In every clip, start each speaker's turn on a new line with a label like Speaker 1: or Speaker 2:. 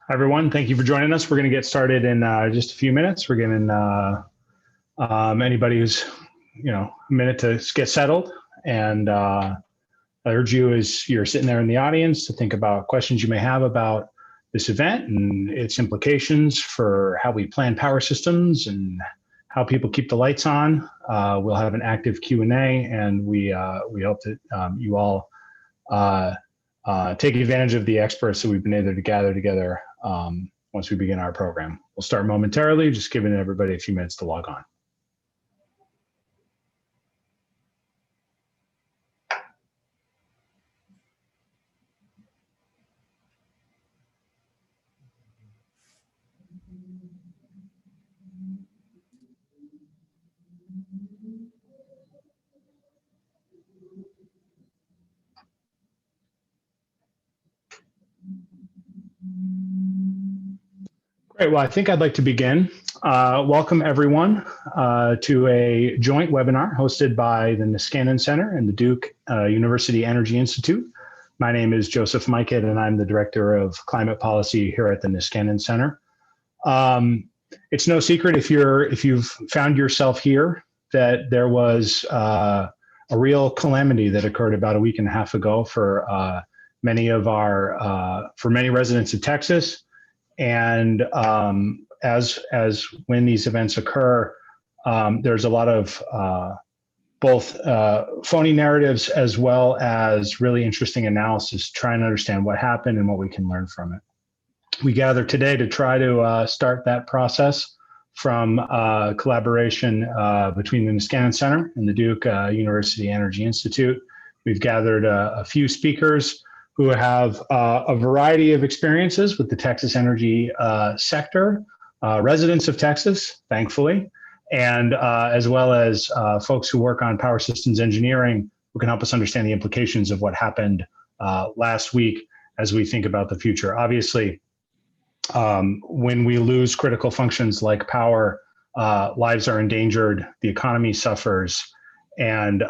Speaker 1: Hi, everyone. Thank you for joining us. We're going to get started in just a few minutes. We're giving anybody who's, a minute to get settled. And I urge you, as you're sitting there in the audience, to think about questions you may have about this event and its implications for how we plan power systems and how people keep the lights on. We'll have an active Q&A, and we hope that you all take advantage of the experts that we've been able to gather together once we begin our program. We'll start momentarily, just giving everybody a few minutes to log on. Great. Well, I think I'd like to begin. Welcome, everyone, to a joint webinar hosted by the Niskanen Center and the Duke University Energy Institute. My name is Joseph Majkut, and I'm the Director of Climate Policy here at the Niskanen Center. It's no secret, if you've found yourself here, that there was a real calamity that occurred about a week and a half ago for many residents of Texas. And as when these events occur, there's a lot of both phony narratives as well as really interesting analysis to try and understand what happened and what we can learn from it. We gather today to try to start that process from collaboration between the Niskanen Center and the Duke University Energy Institute. We've gathered a few speakers who have a variety of experiences with the Texas energy sector, residents of Texas, thankfully, and as well as folks who work on power systems engineering who can help us understand the implications of what happened last week as we think about the future. Obviously, when we lose critical functions like power, lives are endangered, the economy suffers, and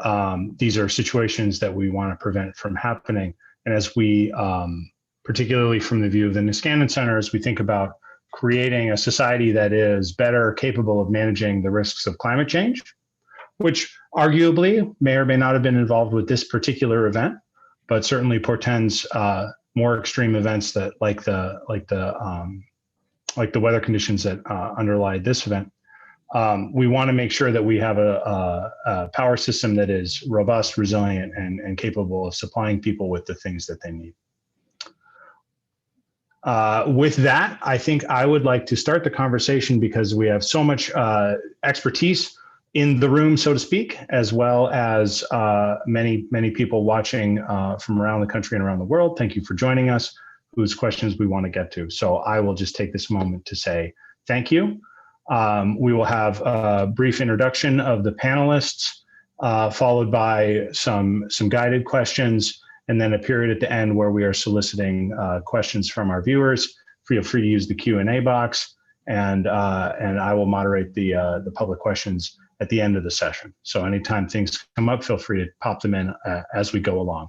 Speaker 1: these are situations that we want to prevent from happening. And as we, particularly from the view of the Niskanen Center, as we think about creating a society that is better capable of managing the risks of climate change, which arguably may or may not have been involved with this particular event, but certainly portends more extreme events that like the weather conditions that underlie this event. We want to make sure that we have a power system that is robust, resilient, and capable of supplying people with the things that they need. With that, I think I would like to start the conversation because we have so much expertise in the room, so to speak, as well as many people watching from around the country and around the world. Thank you for joining us, whose questions we want to get to. So I will just take this moment to say thank you. We will have a brief introduction of the panelists, followed by some guided questions, and then a period at the end where we are soliciting questions from our viewers. Feel free to use the Q&A box, and I will moderate the public questions at the end of the session. So anytime things come up, feel free to pop them in as we go along.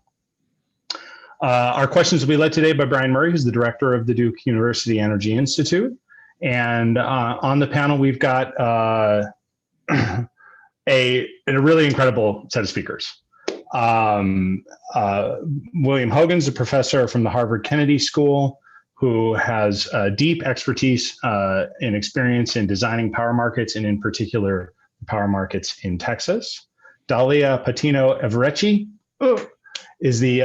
Speaker 1: Our questions will be led today by Brian Murray, who's the director of the Duke University Energy Institute. And on the panel, we've got a really incredible set of speakers. William Hogan's a professor from the Harvard Kennedy School who has deep expertise and experience in designing power markets, and in particular, power markets in Texas. Dalia Patiño-Echeverri is the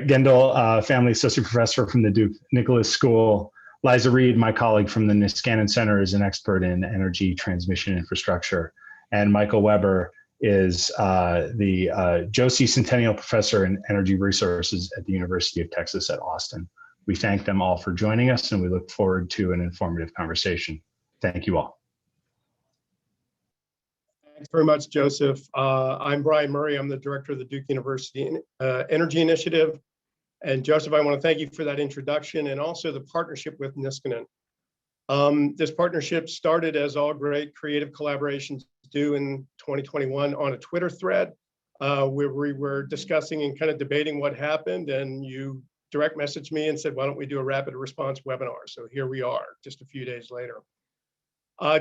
Speaker 1: Gendel Family Associate Professor from the Duke Nicholas School. Liza Reed, my colleague from the Niskanen Center, is an expert in energy transmission infrastructure. And Michael Weber is the Josie Centennial Professor in Energy Resources at the University of Texas at Austin. We thank them all for joining us, and we look forward to an informative conversation. Thank you all.
Speaker 2: Thanks very much, Joseph. I'm Brian Murray. I'm the director of the Duke University Energy Initiative. And Joseph, I want to thank you for that introduction and also the partnership with Niskanen. This partnership started, as all great creative collaborations do, in 2021 on a Twitter thread where we were discussing and kind of debating what happened, and you direct messaged me and said, why don't we do a rapid response webinar? So here we are, just a few days later.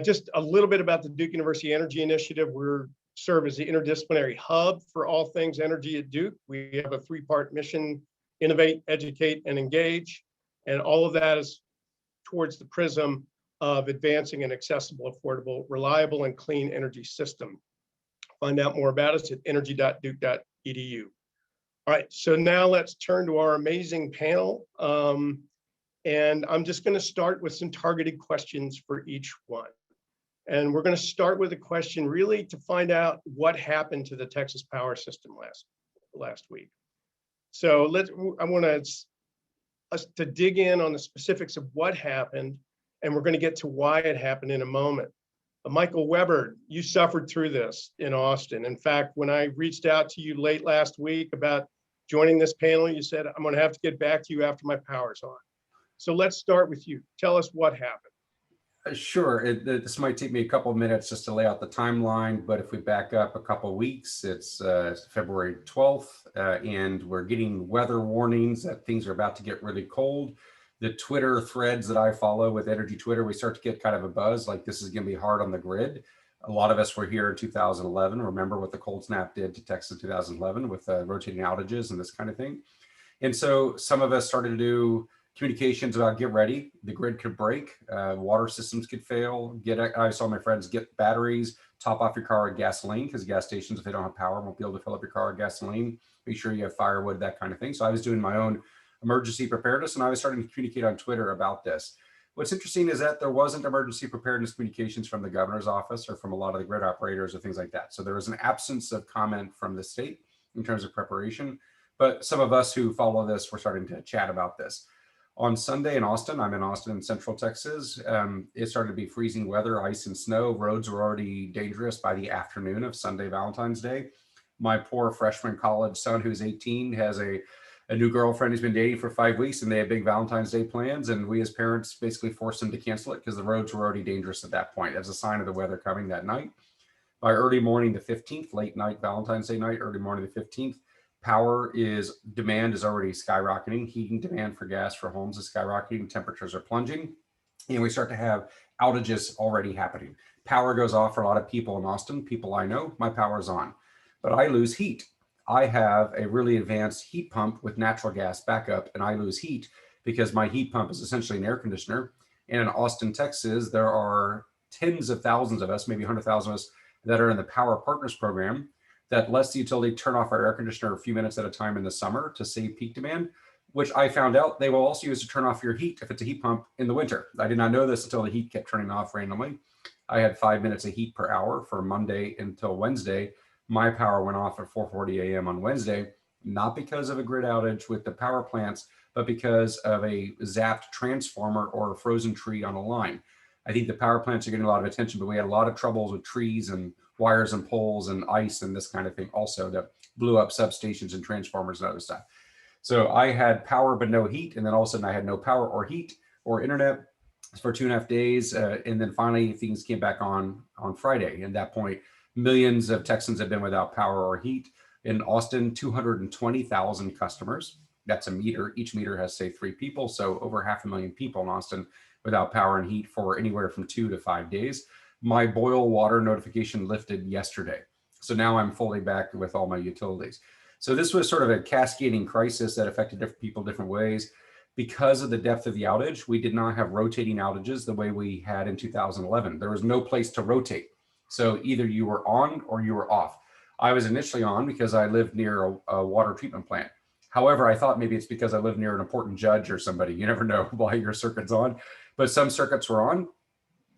Speaker 2: Just a little bit about the Duke University Energy Initiative. We're serve as the interdisciplinary hub for all things energy at Duke. We have a three-part mission: innovate, educate, and engage. And all of that is towards the prism of advancing an accessible, affordable, reliable, and clean energy system. Find out more about us at energy.duke.edu. All right, so now let's turn to our amazing panel. And I'm just going to start with some targeted questions for each one. And we're going to start with a question really to find out what happened to the Texas power system last week. So I want us to dig in on the specifics of what happened, and we're going to get to why it happened in a moment. Michael Weber, you suffered through this in Austin. In fact, when I reached out to you late last week about joining this panel, you said, I'm going to have to get back to you after my power's on. So let's start with you. Tell us what happened.
Speaker 3: Sure. This might take me a couple of minutes just to lay out the timeline, but if we back up a couple of weeks, it's February 12th, and we're getting weather warnings that things are about to get really cold. The Twitter threads that I follow with Energy Twitter, we start to get kind of a buzz, like this is going to be hard on the grid. A lot of us were here in 2011. Remember what the cold snap did to Texas in 2011 with rotating outages and this kind of thing. And so some of us started to do communications about get ready, the grid could break, water systems could fail, I saw my friends get batteries, top off your car with gasoline, because gas stations, if they don't have power, won't be able to fill up your car with gasoline, make sure you have firewood, that kind of thing. So I was doing my own emergency preparedness, and I was starting to communicate on Twitter about this. What's interesting is that there wasn't emergency preparedness communications from the governor's office or from a lot of the grid operators or things like that. So there was an absence of comment from the state in terms of preparation, but some of us who follow this were starting to chat about this. On Sunday in Austin, I'm in Austin, Central Texas, it started to be freezing weather, ice and snow. Roads were already dangerous by the afternoon of Sunday, Valentine's Day. My poor freshman college son, who's 18, has a new girlfriend he's been dating for 5 weeks, and they have big Valentine's Day plans. And we as parents basically forced him to cancel it because the roads were already dangerous at that point as a sign of the weather coming that night. By early morning the 15th, late night, Valentine's Day night, early morning the 15th, demand is already skyrocketing. Heating demand for gas for homes is skyrocketing. Temperatures are plunging. And we start to have outages already happening. Power goes off for a lot of people in Austin. People I know, my power's on. But I lose heat. I have a really advanced heat pump with natural gas backup, and I lose heat because my heat pump is essentially an air conditioner. And in Austin, Texas, there are tens of thousands of us, maybe 100,000 of us, that are in the Power Partners program that lets the utility turn off our air conditioner a few minutes at a time in the summer to save peak demand, which I found out they will also use to turn off your heat if it's a heat pump in the winter. I did not know this until the heat kept turning off randomly. I had 5 minutes of heat per hour for Monday until Wednesday. My power went off at 4:40 a.m. on Wednesday, not because of a grid outage with the power plants, but because of a zapped transformer or a frozen tree on a line. I think the power plants are getting a lot of attention, but we had a lot of troubles with trees and wires and poles and ice and this kind of thing also that blew up substations and transformers and other stuff. So I had power but no heat, and then all of a sudden I had no power or heat or internet for 2.5 days, and then finally things came back on Friday. And at that point, millions of Texans have been without power or heat. In Austin, 220,000 customers. That's a meter. Each meter has, say, 3 people, so over 500,000 people in Austin without power and heat for anywhere from 2 to 5 days. My boil water notification lifted yesterday. So now I'm fully back with all my utilities. So this was sort of a cascading crisis that affected different people different ways. Because of the depth of the outage, we did not have rotating outages the way we had in 2011. There was no place to rotate. So either you were on or you were off. I was initially on because I lived near a water treatment plant. However, I thought maybe it's because I live near an important judge or somebody. You never know why your circuit's on. But some circuits were on.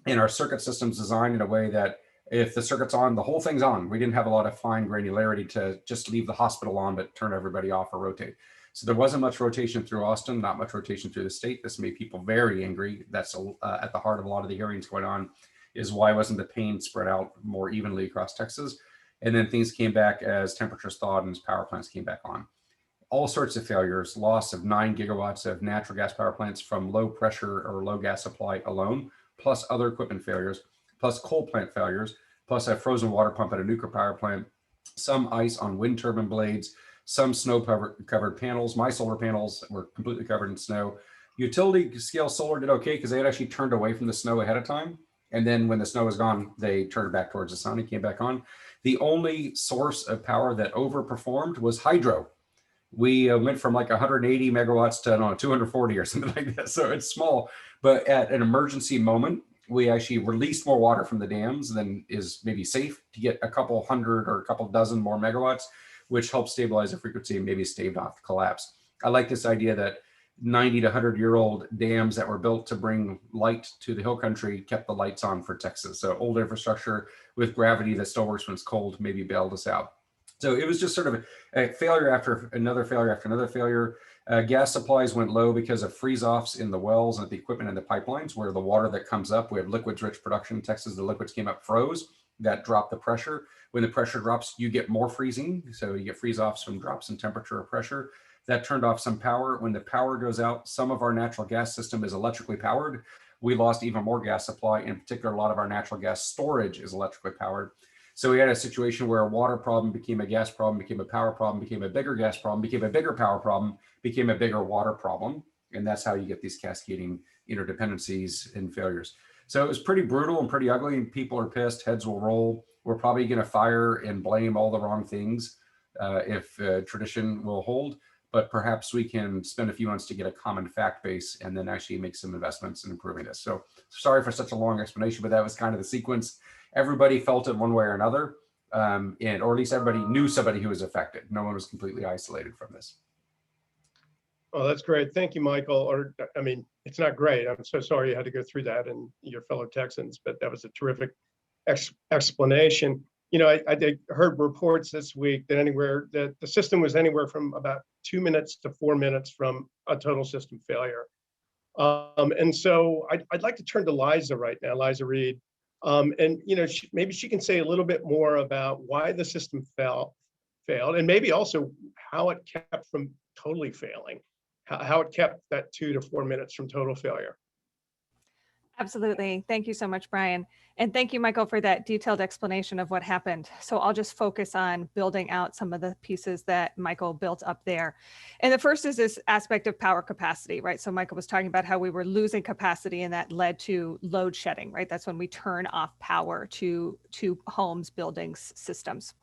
Speaker 3: And our circuit system's designed in a way that if the circuit's on, the whole thing's on. We didn't have a lot of fine granularity to just leave the hospital on, but turn everybody off or rotate. So there wasn't much rotation through Austin, not much rotation through the state. This made people very angry. That's at the heart of a lot of the hearings going on, is why wasn't the pain spread out more evenly across Texas? And then things came back as temperatures thawed and as power plants came back on. All sorts of failures, loss of 9 gigawatts of natural gas power plants from low pressure or low gas supply alone, plus other equipment failures, plus coal plant failures, plus a frozen water pump at a nuclear power plant, some ice on wind turbine blades, some snow covered panels. My solar panels were completely covered in snow. Utility scale solar did okay because they had actually turned away from the snow ahead of time. And then when the snow was gone, they turned back towards the sun and came back on. The only source of power that overperformed was hydro. We went from like 180 megawatts to, I don't know, 240 or something like that. So it's small, but at an emergency moment, we actually released more water from the dams than is maybe safe to get a couple hundred or a couple dozen more megawatts, which helps stabilize the frequency and maybe staved off collapse. I like this idea that 90 to 100-year-old dams that were built to bring light to the hill country kept the lights on for Texas. So old infrastructure with gravity that still works when it's cold maybe bailed us out. So it was just sort of a failure after another failure after another failure. Gas supplies went low because of freeze-offs in the wells and the equipment and the pipelines where the water that comes up, we have liquids-rich production in Texas, the liquids came up, froze, that dropped the pressure. When the pressure drops, you get more freezing. So you get freeze-offs from drops in temperature or pressure. That turned off some power. When the power goes out, some of our natural gas system is electrically powered. We lost even more gas supply. In particular, a lot of our natural gas storage is electrically powered. So we had a situation where a water problem became a gas problem, became a power problem, became a bigger gas problem, became a bigger power problem, became a bigger water problem. And that's how you get these cascading interdependencies and failures. So it was pretty brutal and pretty ugly, and people are pissed, heads will roll. We're probably going to fire and blame all the wrong things if tradition will hold, but perhaps we can spend a few months to get a common fact base and then actually make some investments in improving this. So sorry for such a long explanation, but that was kind of the sequence. Everybody felt it one way or another, or at least everybody knew somebody who was affected. No one was completely isolated from this.
Speaker 2: Oh, that's great. Thank you, Michael. Or, I mean, it's not great. I'm so sorry you had to go through that and your fellow Texans, but that was a terrific explanation. You know, I heard reports this week that the system was anywhere from about 2 minutes to 4 minutes from a total system failure. And so I'd like to turn to Liza right now, Liza Reed. And, you know, maybe she can say a little bit more about why the system failed, and maybe also how it kept from totally failing, how it kept that 2 to 4 minutes from total failure.
Speaker 4: Absolutely. Thank you so much, Brian. And thank you, Michael, for that detailed explanation of what happened. So I'll just focus on building out some of the pieces that Michael built up there. And the first is this aspect of power capacity, right? So Michael was talking about how we were losing capacity and that led to load shedding, right? That's when we turn off power to homes, buildings, systems.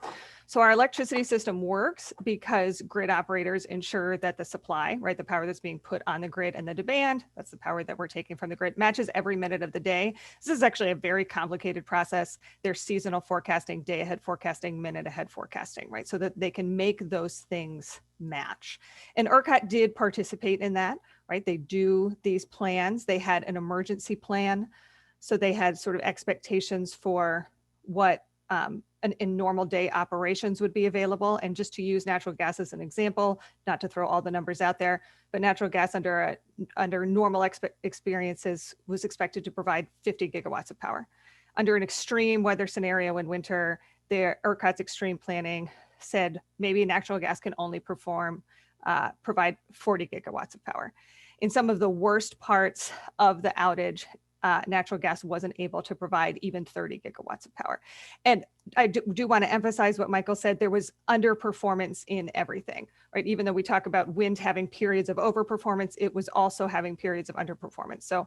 Speaker 4: So our electricity system works because grid operators ensure that the supply, right, the power that's being put on the grid and the demand, that's the power that we're taking from the grid, matches every minute of the day. This is actually a very complicated process. There's seasonal forecasting, day ahead forecasting, minute ahead forecasting, right? So that they can make those things match. And ERCOT did participate in that, right? They do these plans. They had an emergency plan. So they had sort of expectations for what in normal day operations would be available. And just to use natural gas as an example, not to throw all the numbers out there, but natural gas under normal experiences was expected to provide 50 gigawatts of power. Under an extreme weather scenario in winter, ERCOT's extreme planning said maybe natural gas can only provide 40 gigawatts of power. In some of the worst parts of the outage, natural gas wasn't able to provide even 30 gigawatts of power. And I do want to emphasize what Michael said, there was underperformance in everything, right? Even though we talk about wind having periods of overperformance, it was also having periods of underperformance. So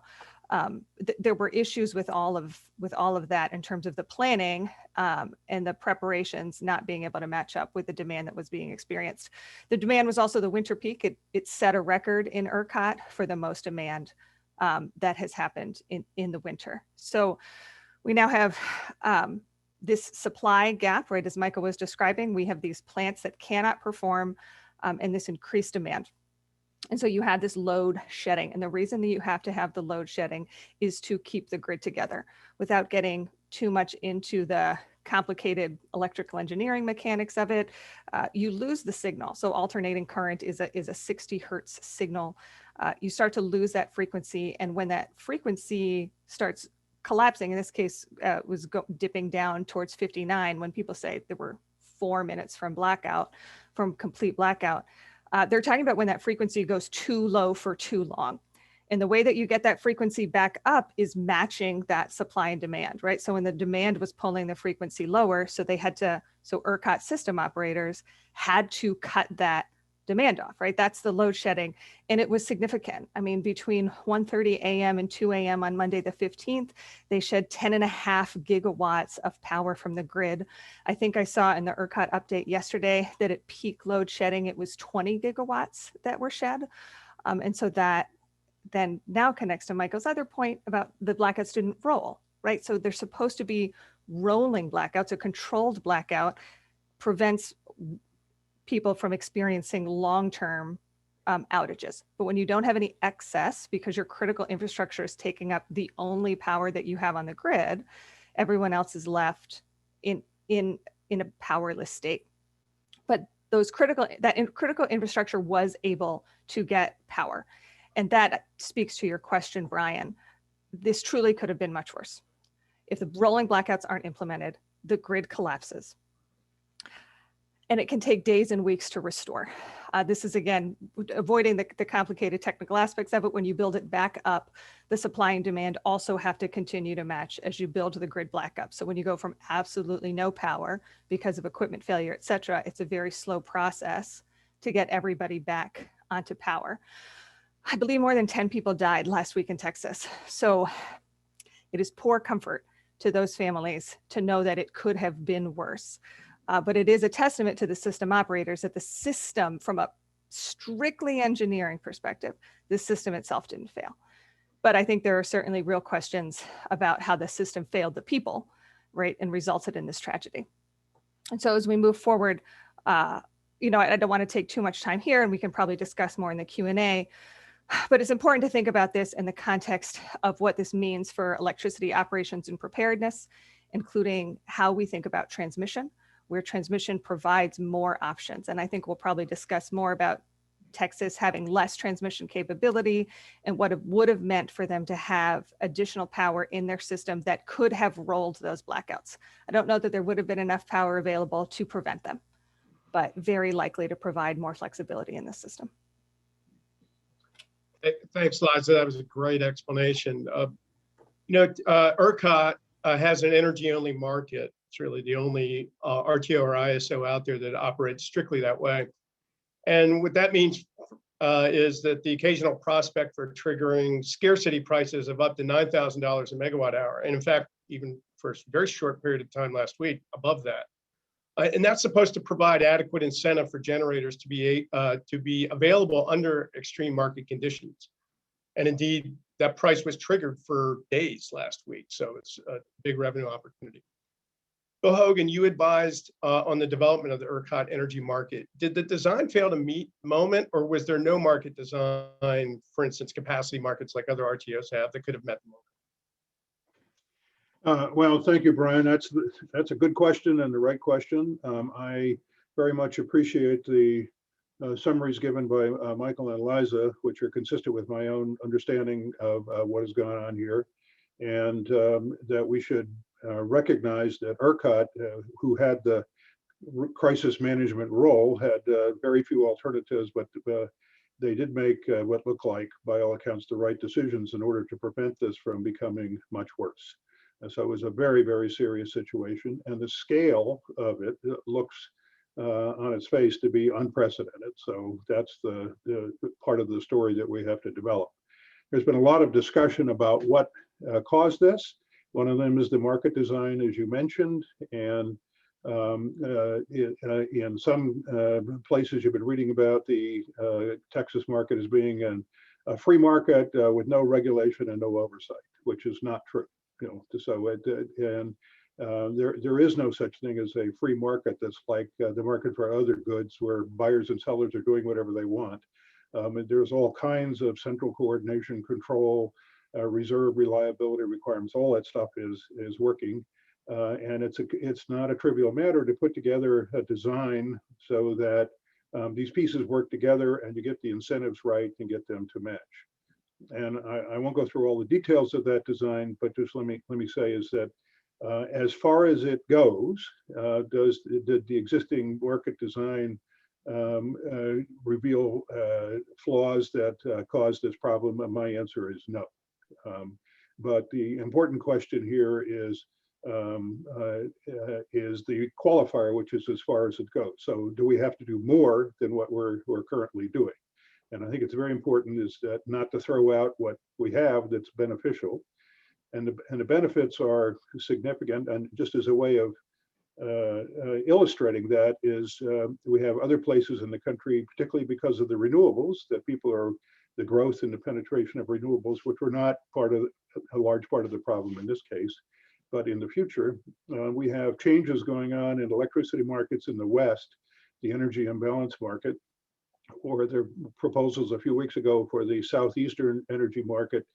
Speaker 4: there were issues with all of that in terms of the planning and the preparations not being able to match up with the demand that was being experienced. The demand was also the winter peak. It set a record in ERCOT for the most demand that has happened in the winter. So we now have this supply gap, right? As Michael was describing, we have these plants that cannot perform and this increased demand. And so you had this load shedding. And the reason that you have to have the load shedding is to keep the grid together without getting too much into the complicated electrical engineering mechanics of it. You lose the signal. So alternating current is a 60 hertz signal. You start to lose that frequency. And when that frequency starts collapsing, in this case, was dipping down towards 59, when people say there were 4 minutes from complete blackout, they're talking about when that frequency goes too low for too long. And the way that you get that frequency back up is matching that supply and demand, right? So when the demand was pulling the frequency lower, so they had to So ERCOT system operators had to cut that demand off, right? That's the load shedding. And it was significant. I mean, between 1:30 a.m. and 2 a.m. on Monday, the 15th, they shed 10.5 gigawatts of power from the grid. I think I saw in the ERCOT update yesterday that at peak load shedding, it was 20 gigawatts that were shed. And so that then now connects to Michael's other point about the blackouts didn't roll, right? So they're supposed to be rolling blackouts. A controlled blackout prevents people from experiencing long-term outages. But when you don't have any excess because your critical infrastructure is taking up the only power that you have on the grid, everyone else is left in a powerless state. But critical infrastructure was able to get power. And that speaks to your question, Brian. This truly could have been much worse. If the rolling blackouts aren't implemented, the grid collapses. And it can take days and weeks to restore. This is, again, avoiding the complicated technical aspects of it. When you build it back up, the supply and demand also have to continue to match as you build the grid back up. So when you go from absolutely no power because of equipment failure, et cetera, it's a very slow process to get everybody back onto power. I believe more than 10 people died last week in Texas. So it is poor comfort to those families to know that it could have been worse. But it is a testament to the system operators that the system, from a strictly engineering perspective, the system itself didn't fail. But I think there are certainly real questions about how the system failed the people, right, and resulted in this tragedy. And so as we move forward, I don't want to take too much time here, and we can probably discuss more in the Q&A, but it's important to think about this in the context of what this means for electricity operations and preparedness, including how we think about transmission, where transmission provides more options. And I think we'll probably discuss more about Texas having less transmission capability and what it would have meant for them to have additional power in their system that could have rolled those blackouts. I don't know that there would have been enough power available to prevent them, but very likely to provide more flexibility in the system.
Speaker 2: Thanks, Liza. That was a great explanation. ERCOT has an energy-only market. It's really the only RTO or ISO out there that operates strictly that way. And what that means is that the occasional prospect for triggering scarcity prices of up to $9,000 a megawatt hour. And in fact, even for a very short period of time last week, above that. And that's supposed to provide adequate incentive for generators to be available under extreme market conditions. And indeed, that price was triggered for days last week. So it's a big revenue opportunity. Bill Hogan, you advised on the development of the ERCOT energy market. Did the design fail to meet moment, or was there no market design, for instance, capacity markets like other RTOs have, that could have met the moment?
Speaker 5: Well, thank you, Brian. That's a good question and the right question. I very much appreciate the summaries given by Michael and Liza, which are consistent with my own understanding of what has gone on here, and that we should recognize that ERCOT, who had the crisis management role, had very few alternatives, but they did make what looked like, by all accounts, the right decisions in order to prevent this from becoming much worse. And so it was a very, very serious situation, and the scale of it looks on its face to be unprecedented. So that's the part of the story that we have to develop. There's been a lot of discussion about what caused this. One of them is the market design, as you mentioned, and in some places you've been reading about the Texas market as being a free market with no regulation and no oversight, which is not true. So there is no such thing as a free market that's like the market for other goods, where buyers and sellers are doing whatever they want. And there's all kinds of central coordination, control, reserve reliability requirements. All that stuff is working, and it's not a trivial matter to put together a design so that these pieces work together and you get the incentives right and get them to match. And I won't go through all the details of that design, but just let me say is that as far as it goes, did the existing market design reveal flaws that caused this problem? My answer is no. But the important question here is is the qualifier, which is as far as it goes. So do we have to do more than what we're currently doing? And I think it's very important is that not to throw out what we have that's beneficial. And the benefits are significant. And just as a way of illustrating that is we have other places in the country, particularly because of the renewables, that people are, the growth and the penetration of renewables, which were not part of a large part of the problem in this case. But in the future, we have changes going on in electricity markets in the West, the energy imbalance market, or there were proposals a few weeks ago for the Southeastern energy market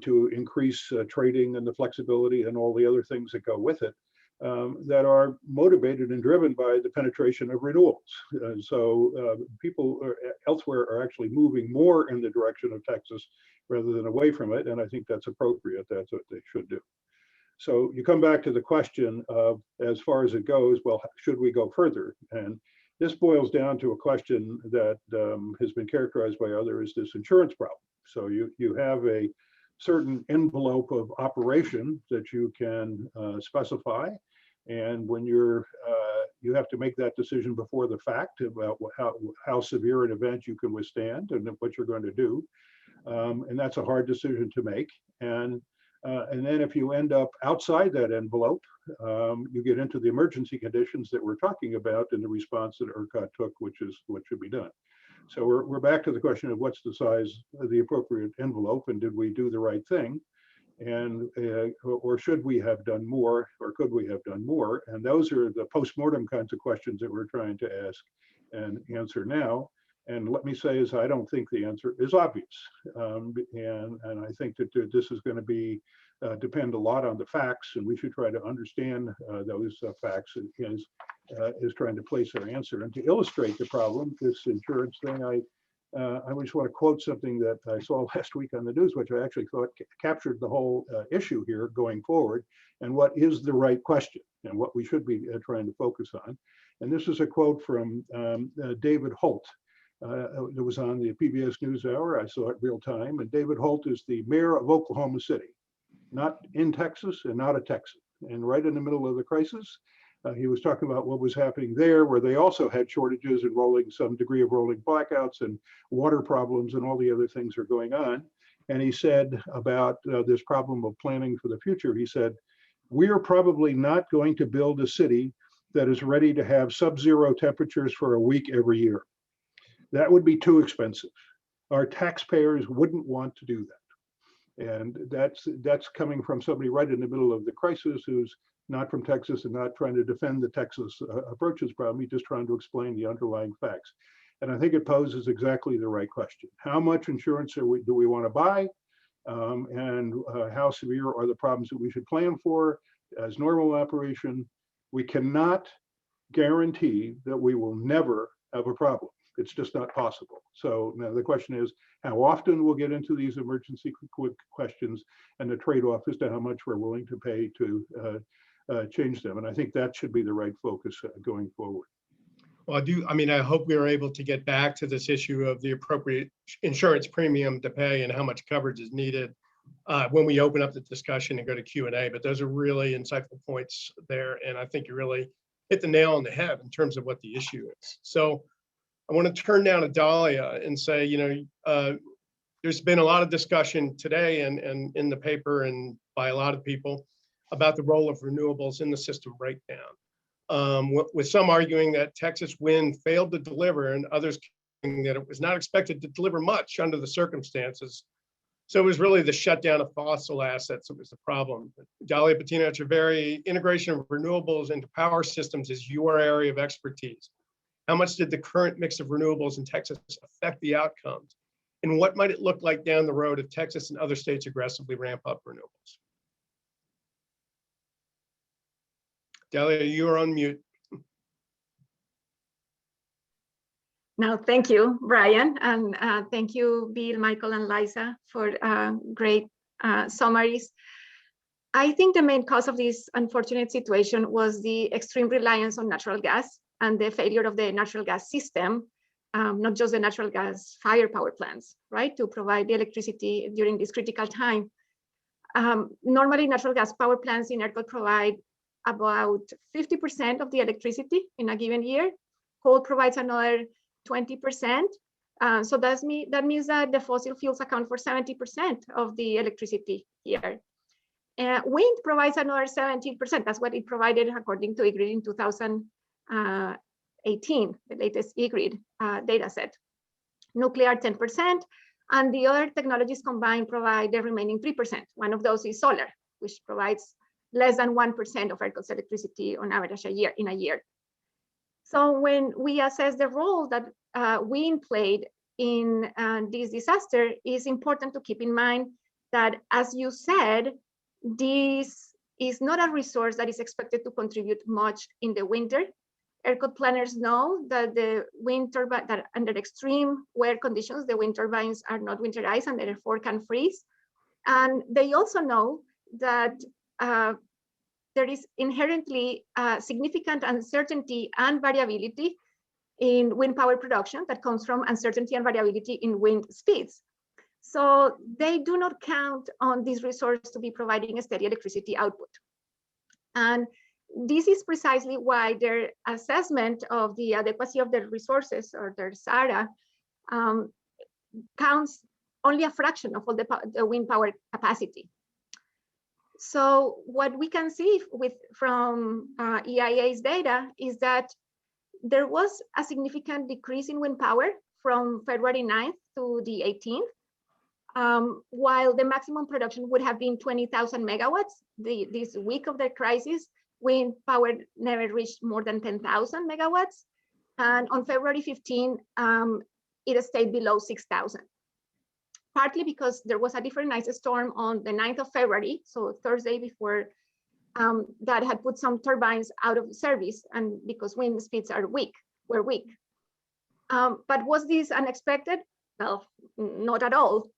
Speaker 5: to increase trading and the flexibility and all the other things that go with it. That are motivated and driven by the penetration of renewables. So people elsewhere are actually moving more in the direction of Texas rather than away from it. And I think that's appropriate. That's what they should do. So you come back to the question of, as far as it goes, well, should we go further? And this boils down to a question that has been characterized by others, this insurance problem. So you have a certain envelope of operation that you can specify. And when you have to make that decision before the fact about how severe an event you can withstand and what you're going to do. And that's a hard decision to make. And then if you end up outside that envelope, you get into the emergency conditions that we're talking about in the response that ERCOT took, which is what should be done. So we're back to the question of what's the size of the appropriate envelope and did we do the right thing? And or should we have done more, or could we have done more? And those are the post-mortem kinds of questions that we're trying to ask and answer now. And let me say is I don't think the answer is obvious. And I think that this is going to be depend a lot on the facts, and we should try to understand those facts is trying to place our answer. And to illustrate the problem, this insurance thing, I just want to quote something that I saw last week on the news, which I actually thought captured the whole issue here going forward, and what is the right question, and what we should be trying to focus on. And this is a quote from David Holt. It was on the PBS NewsHour. I saw it real time. And David Holt is the mayor of Oklahoma City, not in Texas and not a Texan. And right in the middle of the crisis, he was talking about what was happening there, where they also had shortages and some degree of rolling blackouts and water problems and all the other things are going on. And he said about this problem of planning for the future, he said, we're probably not going to build a city that is ready to have sub-zero temperatures for a week every year. That would be too expensive. Our taxpayers wouldn't want to do that. And that's coming from somebody right in the middle of the crisis who's not from Texas and not trying to defend the Texas approaches problem. He's just trying to explain the underlying facts. And I think it poses exactly the right question. How much insurance do we want to buy? And how severe are the problems that we should plan for as normal operation? We cannot guarantee that we will never have a problem. It's just not possible. So now the question is, how often we'll get into these emergency quick questions, and the trade-off as to how much we're willing to pay to change them. And I think that should be the right focus going forward.
Speaker 2: Well, I hope we are able to get back to this issue of the appropriate insurance premium to pay and how much coverage is needed when we open up the discussion and go to Q&A. But those are really insightful points there. And I think you really hit the nail on the head in terms of what the issue is. So I want to turn now to Dalia and say, there's been a lot of discussion today and in the paper and by a lot of people about the role of renewables in the system breakdown, with some arguing that Texas wind failed to deliver and others claiming that it was not expected to deliver much under the circumstances. So it was really the shutdown of fossil assets that was the problem. Dalia, Patiño-Echeverri, integration of renewables into power systems is your area of expertise. How much did the current mix of renewables in Texas affect the outcomes? And what might it look like down the road if Texas and other states aggressively ramp up renewables? Dalia, you are on mute.
Speaker 6: No, thank you, Brian. And thank you, Bill, Michael, and Liza for great summaries. I think the main cause of this unfortunate situation was the extreme reliance on natural gas and the failure of the natural gas system, not just the natural gas fire power plants, right, to provide the electricity during this critical time. Normally, natural gas power plants in ERCOT provide about 50% of the electricity in a given year. Coal provides another 20%. So that means that the fossil fuels account for 70% of the electricity here. Wind provides another 17%. That's what it provided according to EGRID in 2018, the latest EGRID data set. Nuclear 10%, and the other technologies combined provide the remaining 3%. One of those is solar, which provides less than 1% of ERCOT's electricity on average in a year. So when we assess the role that wind played in this disaster, it's important to keep in mind that, as you said, this is not a resource that is expected to contribute much in the winter. ERCOT planners know that the wind turbine, that under extreme weather conditions, the wind turbines are not winterized and therefore can freeze. And they also know that there is inherently significant uncertainty and variability in wind power production that comes from uncertainty and variability in wind speeds. So they do not count on this resource to be providing a steady electricity output. And this is precisely why their assessment of the adequacy of their resources, or their SARA, counts only a fraction of all the wind power capacity. So what we can see from EIA's data is that there was a significant decrease in wind power from February 9th to the 18th, while the maximum production would have been 20,000 megawatts. This week of the crisis, wind power never reached more than 10,000 megawatts. And on February 15, it stayed below 6,000. Partly because there was a different ice storm on the 9th of February, so Thursday before, that had put some turbines out of service, and because wind speeds were weak. But was this unexpected? Well, not at all.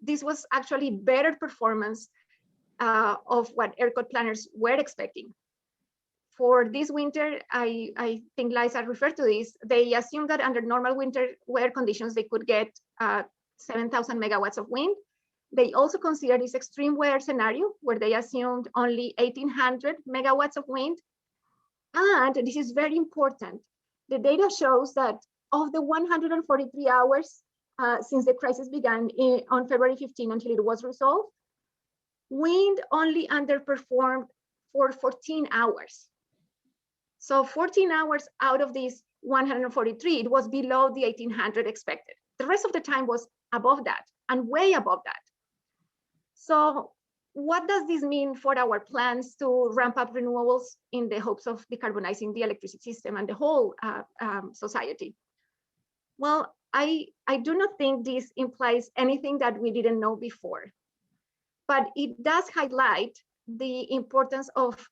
Speaker 6: This was actually better performance of what ERCOT planners were expecting. For this winter, I think Liza referred to this, they assumed that under normal winter weather conditions, they could get 7,000 megawatts of wind. They also considered this extreme weather scenario where they assumed only 1,800 megawatts of wind. And this is very important. The data shows that of the 143 hours since the crisis began on February 15 until it was resolved, wind only underperformed for 14 hours. So 14 hours out of these 143, it was below the 1,800 expected. The rest of the time was above that and way above that. So what does this mean for our plans to ramp up renewables in the hopes of decarbonizing the electricity system and the whole society? Well, I do not think this implies anything that we didn't know before, but it does highlight the importance of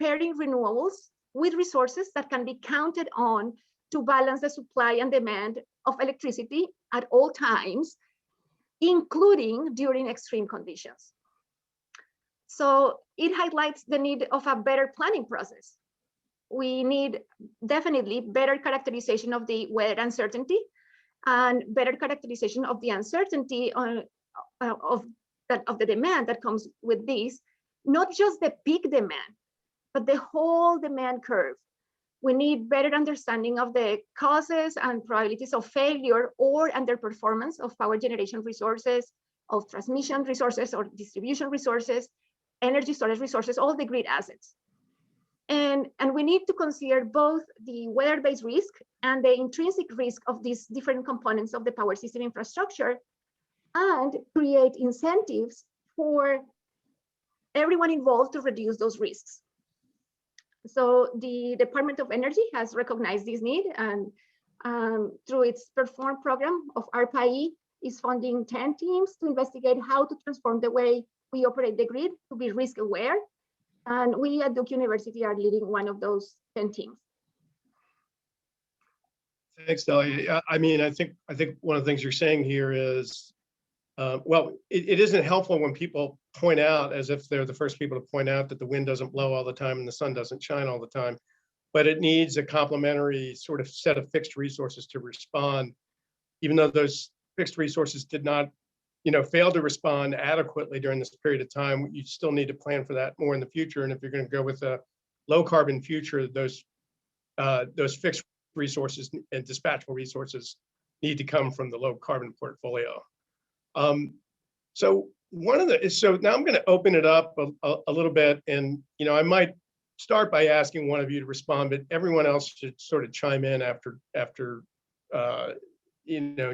Speaker 6: pairing renewables with resources that can be counted on to balance the supply and demand of electricity at all times, including during extreme conditions. So it highlights the need of a better planning process. We need definitely better characterization of the weather uncertainty and better characterization of the uncertainty of the demand that comes with this, not just the peak demand, but the whole demand curve. We need better understanding of the causes and probabilities of failure or underperformance of power generation resources, of transmission resources or distribution resources, energy storage resources, all the grid assets. And we need to consider both the weather-based risk and the intrinsic risk of these different components of the power system infrastructure, and create incentives for everyone involved to reduce those risks. So the Department of Energy has recognized this need, and through its Perform program of ARPA-E is funding 10 teams to investigate how to transform the way we operate the grid to be risk aware. And we at Duke University are leading one of those 10 teams.
Speaker 2: Thanks, Dalia. I mean, I think one of the things you're saying here is, well, it isn't helpful when people point out, as if they're the first people to point out, that the wind doesn't blow all the time and the sun doesn't shine all the time, but it needs a complementary sort of set of fixed resources to respond, even though those fixed resources did not, failed to respond adequately during this period of time, you still need to plan for that more in the future. And if you're going to go with a low carbon future, those fixed resources and dispatchable resources need to come from the low carbon portfolio. So now I'm going to open it up a little bit, and I might start by asking one of you to respond, but everyone else should sort of chime in after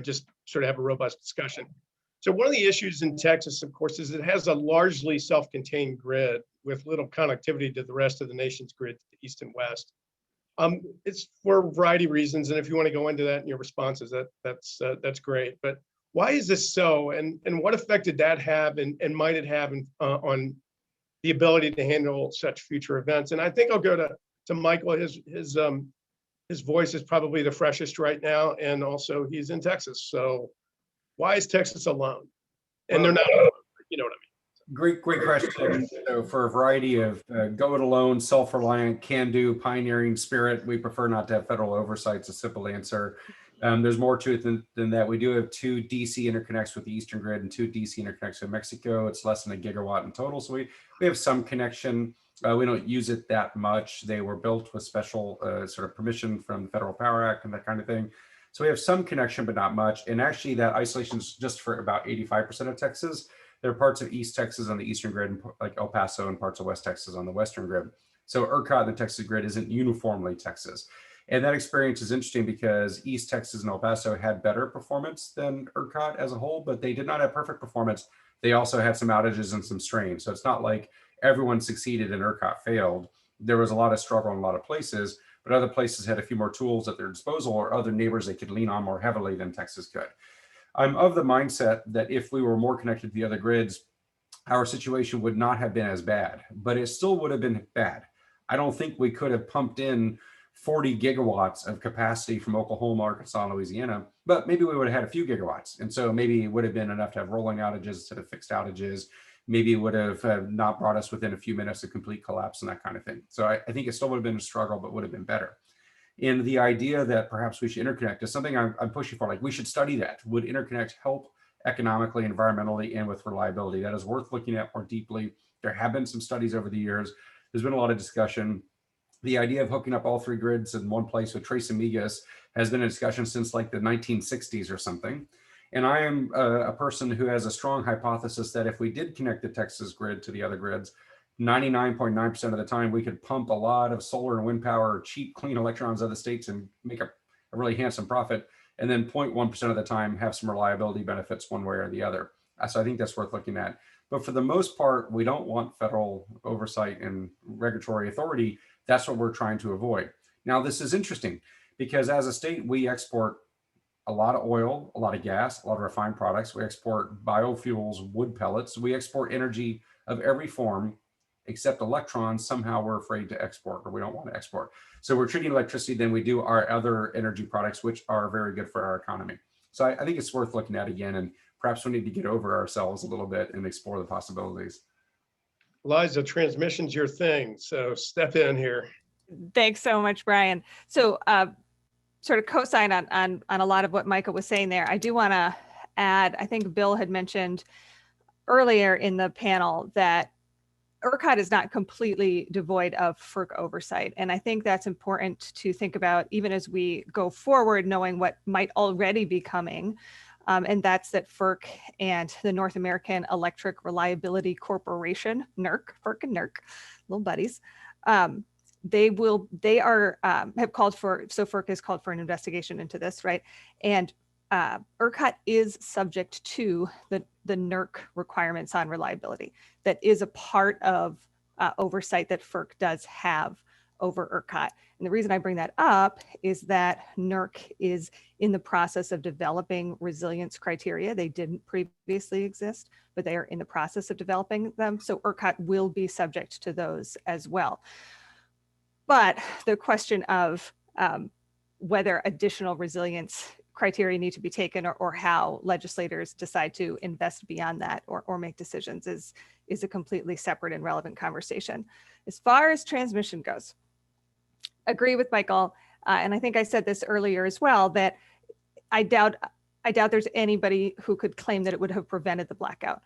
Speaker 2: just sort of have a robust discussion. So one of the issues in Texas, of course, is it has a largely self-contained grid with little connectivity to the rest of the nation's grid, to the east and west. It's for a variety of reasons, and if you want to go into that in your responses, that's great. But why is this so, and what effect did that have, and might it have on the ability to handle such future events? And I think I'll go to Michael. His voice is probably the freshest right now, and also he's in Texas. So why is Texas alone? And they're not alone, you know what I mean?
Speaker 3: Great question. So for a variety of go it alone, self-reliant, can-do, pioneering spirit, we prefer not to have federal oversight. It's a simple answer. There's more to it than that. We do have 2 DC interconnects with the Eastern Grid and 2 DC interconnects with Mexico. It's less than a gigawatt in total. So we have some connection. We don't use it that much. They were built with special sort of permission from the Federal Power Act and that kind of thing. So we have some connection, but not much. And actually that isolation is just for about 85% of Texas. There are parts of East Texas on the Eastern Grid, like El Paso, and parts of West Texas on the Western Grid. So ERCOT, the Texas grid, isn't uniformly Texas. And that experience is interesting because East Texas and El Paso had better performance than ERCOT as a whole, but they did not have perfect performance. They also had some outages and some strain. So it's not like everyone succeeded and ERCOT failed. There was a lot of struggle in a lot of places, but other places had a few more tools at their disposal or other neighbors they could lean on more heavily than Texas could. I'm of the mindset that if we were more connected to the other grids, our situation would not have been as bad, but it still would have been bad. I don't think we could have pumped in 40 gigawatts of capacity from Oklahoma, Arkansas, and Louisiana, but maybe we would have had a few gigawatts. And so maybe it would have been enough to have rolling outages instead of fixed outages. Maybe it would have not brought us within a few minutes of complete collapse and that kind of thing. So I think it still would have been a struggle, but would have been better. And the idea that perhaps we should interconnect is something I'm pushing for. Like, we should study that. Would interconnect help economically, environmentally, and with reliability? That is worth looking at more deeply. There have been some studies over the years. There's been a lot of discussion. The idea of hooking up all 3 grids in one place with trace amigas has been a discussion since like the 1960s or something. And I am a person who has a strong hypothesis that if we did connect the Texas grid to the other grids, 99.9% of the time, we could pump a lot of solar and wind power, cheap, clean electrons out of the states and make a really handsome profit. And then 0.1% of the time have some reliability benefits one way or the other. So I think that's worth looking at. But for the most part, we don't want federal oversight and regulatory authority. That's what we're trying to avoid. Now, this is interesting because as a state, we export a lot of oil, a lot of gas, a lot of refined products. We export biofuels, wood pellets. We export energy of every form except electrons. Somehow we're afraid to export, or we don't want to export. So we're treating electricity than we do our other energy products, which are very good for our economy. So I think it's worth looking at again, and perhaps we need to get over ourselves a little bit and explore the possibilities.
Speaker 2: Liza, transmission's your thing, so step in here.
Speaker 4: Thanks so much, Brian. So sort of co-sign on a lot of what Michael was saying there. I do want to add, I think Bill had mentioned earlier in the panel that ERCOT is not completely devoid of FERC oversight. And I think that's important to think about even as we go forward, knowing what might already be coming. And that's that FERC and the North American Electric Reliability Corporation, NERC, FERC and NERC, little buddies, have called for, so FERC has called for an investigation into this, right? And ERCOT is subject to the NERC requirements on reliability. That is a part of oversight that FERC does have over ERCOT. And the reason I bring that up is that NERC is in the process of developing resilience criteria. They didn't previously exist, but they are in the process of developing them. So ERCOT will be subject to those as well. But the question of whether additional resilience criteria need to be taken or how legislators decide to invest beyond that or make decisions is a completely separate and relevant conversation. As far as transmission goes, agree with Michael, and I think I said this earlier as well, that I doubt I doubt there's anybody who could claim that it would have prevented the blackout.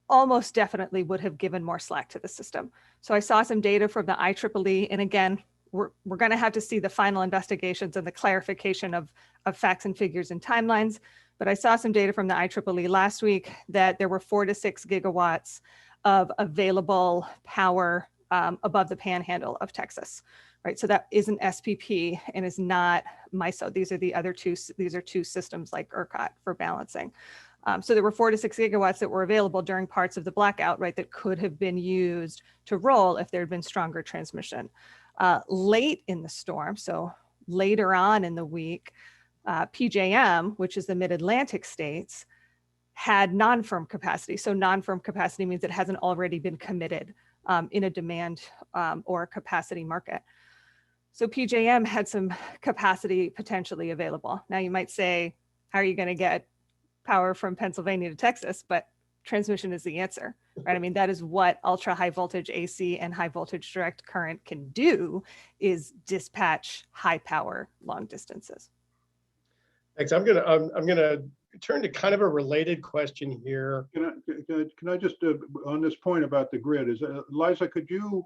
Speaker 4: Almost definitely would have given more slack to the system. So I saw some data from the IEEE, and again, we're going to have to see the final investigations and the clarification of facts and figures and timelines. But I saw some data from the IEEE last week that there were 4 to 6 gigawatts of available power above the panhandle of Texas, right? So that isn't SPP and is not MISO. These are the other two. These are two systems like ERCOT for balancing. So there were 4 to 6 gigawatts that were available during parts of the blackout, right? That could have been used to roll if there had been stronger transmission. Late in the storm, so later on in the week, PJM, which is the mid-Atlantic states, had non-firm capacity. So non-firm capacity means it hasn't already been committed in a demand or a capacity market. So PJM had some capacity potentially available. Now you might say, how are you going to get power from Pennsylvania to Texas? But transmission is the answer, right? I mean, that is what ultra high voltage AC and high voltage direct current can do, is dispatch high power long distances.
Speaker 2: Thanks. I'm gonna turn to kind of a related question here.
Speaker 5: Can I just, on this point about the grid, Liza, could you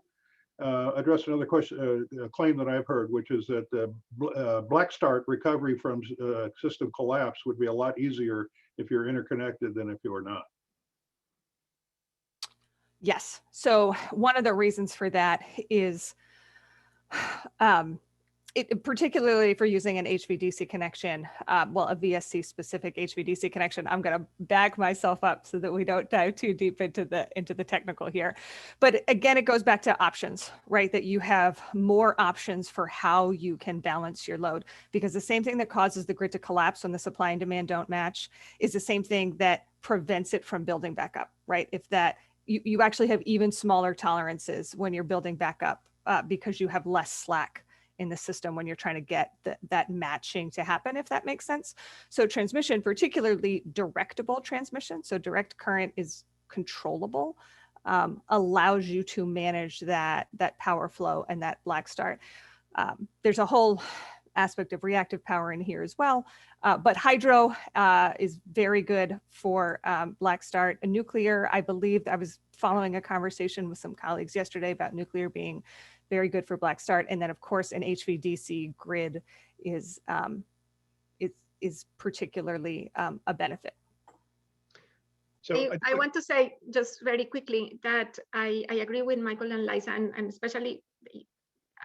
Speaker 5: address another question, a claim that I've heard, which is that black start recovery from system collapse would be a lot easier if you're interconnected than if you're not?
Speaker 4: Yes. So one of the reasons for that is particularly if you're using an HVDC connection, well, a VSC specific HVDC connection. I'm going to back myself up so that we don't dive too deep into the technical here. But again, it goes back to options, right? That you have more options for how you can balance your load, because the same thing that causes the grid to collapse when the supply and demand don't match is the same thing that prevents it from building back up, right? If that you actually have even smaller tolerances when you're building back up because you have less slack in the system when you're trying to get that matching to happen, if that makes sense. So transmission, particularly directable transmission, so direct current is controllable, allows you to manage that power flow and that black start. There's a whole aspect of reactive power in here as well, but hydro is very good for black start. And nuclear, I believe, I was following a conversation with some colleagues yesterday about nuclear being very good for black start. And then of course an HVDC grid is particularly a benefit.
Speaker 2: So
Speaker 6: I want to say just very quickly that I agree with Michael and Liza, and especially,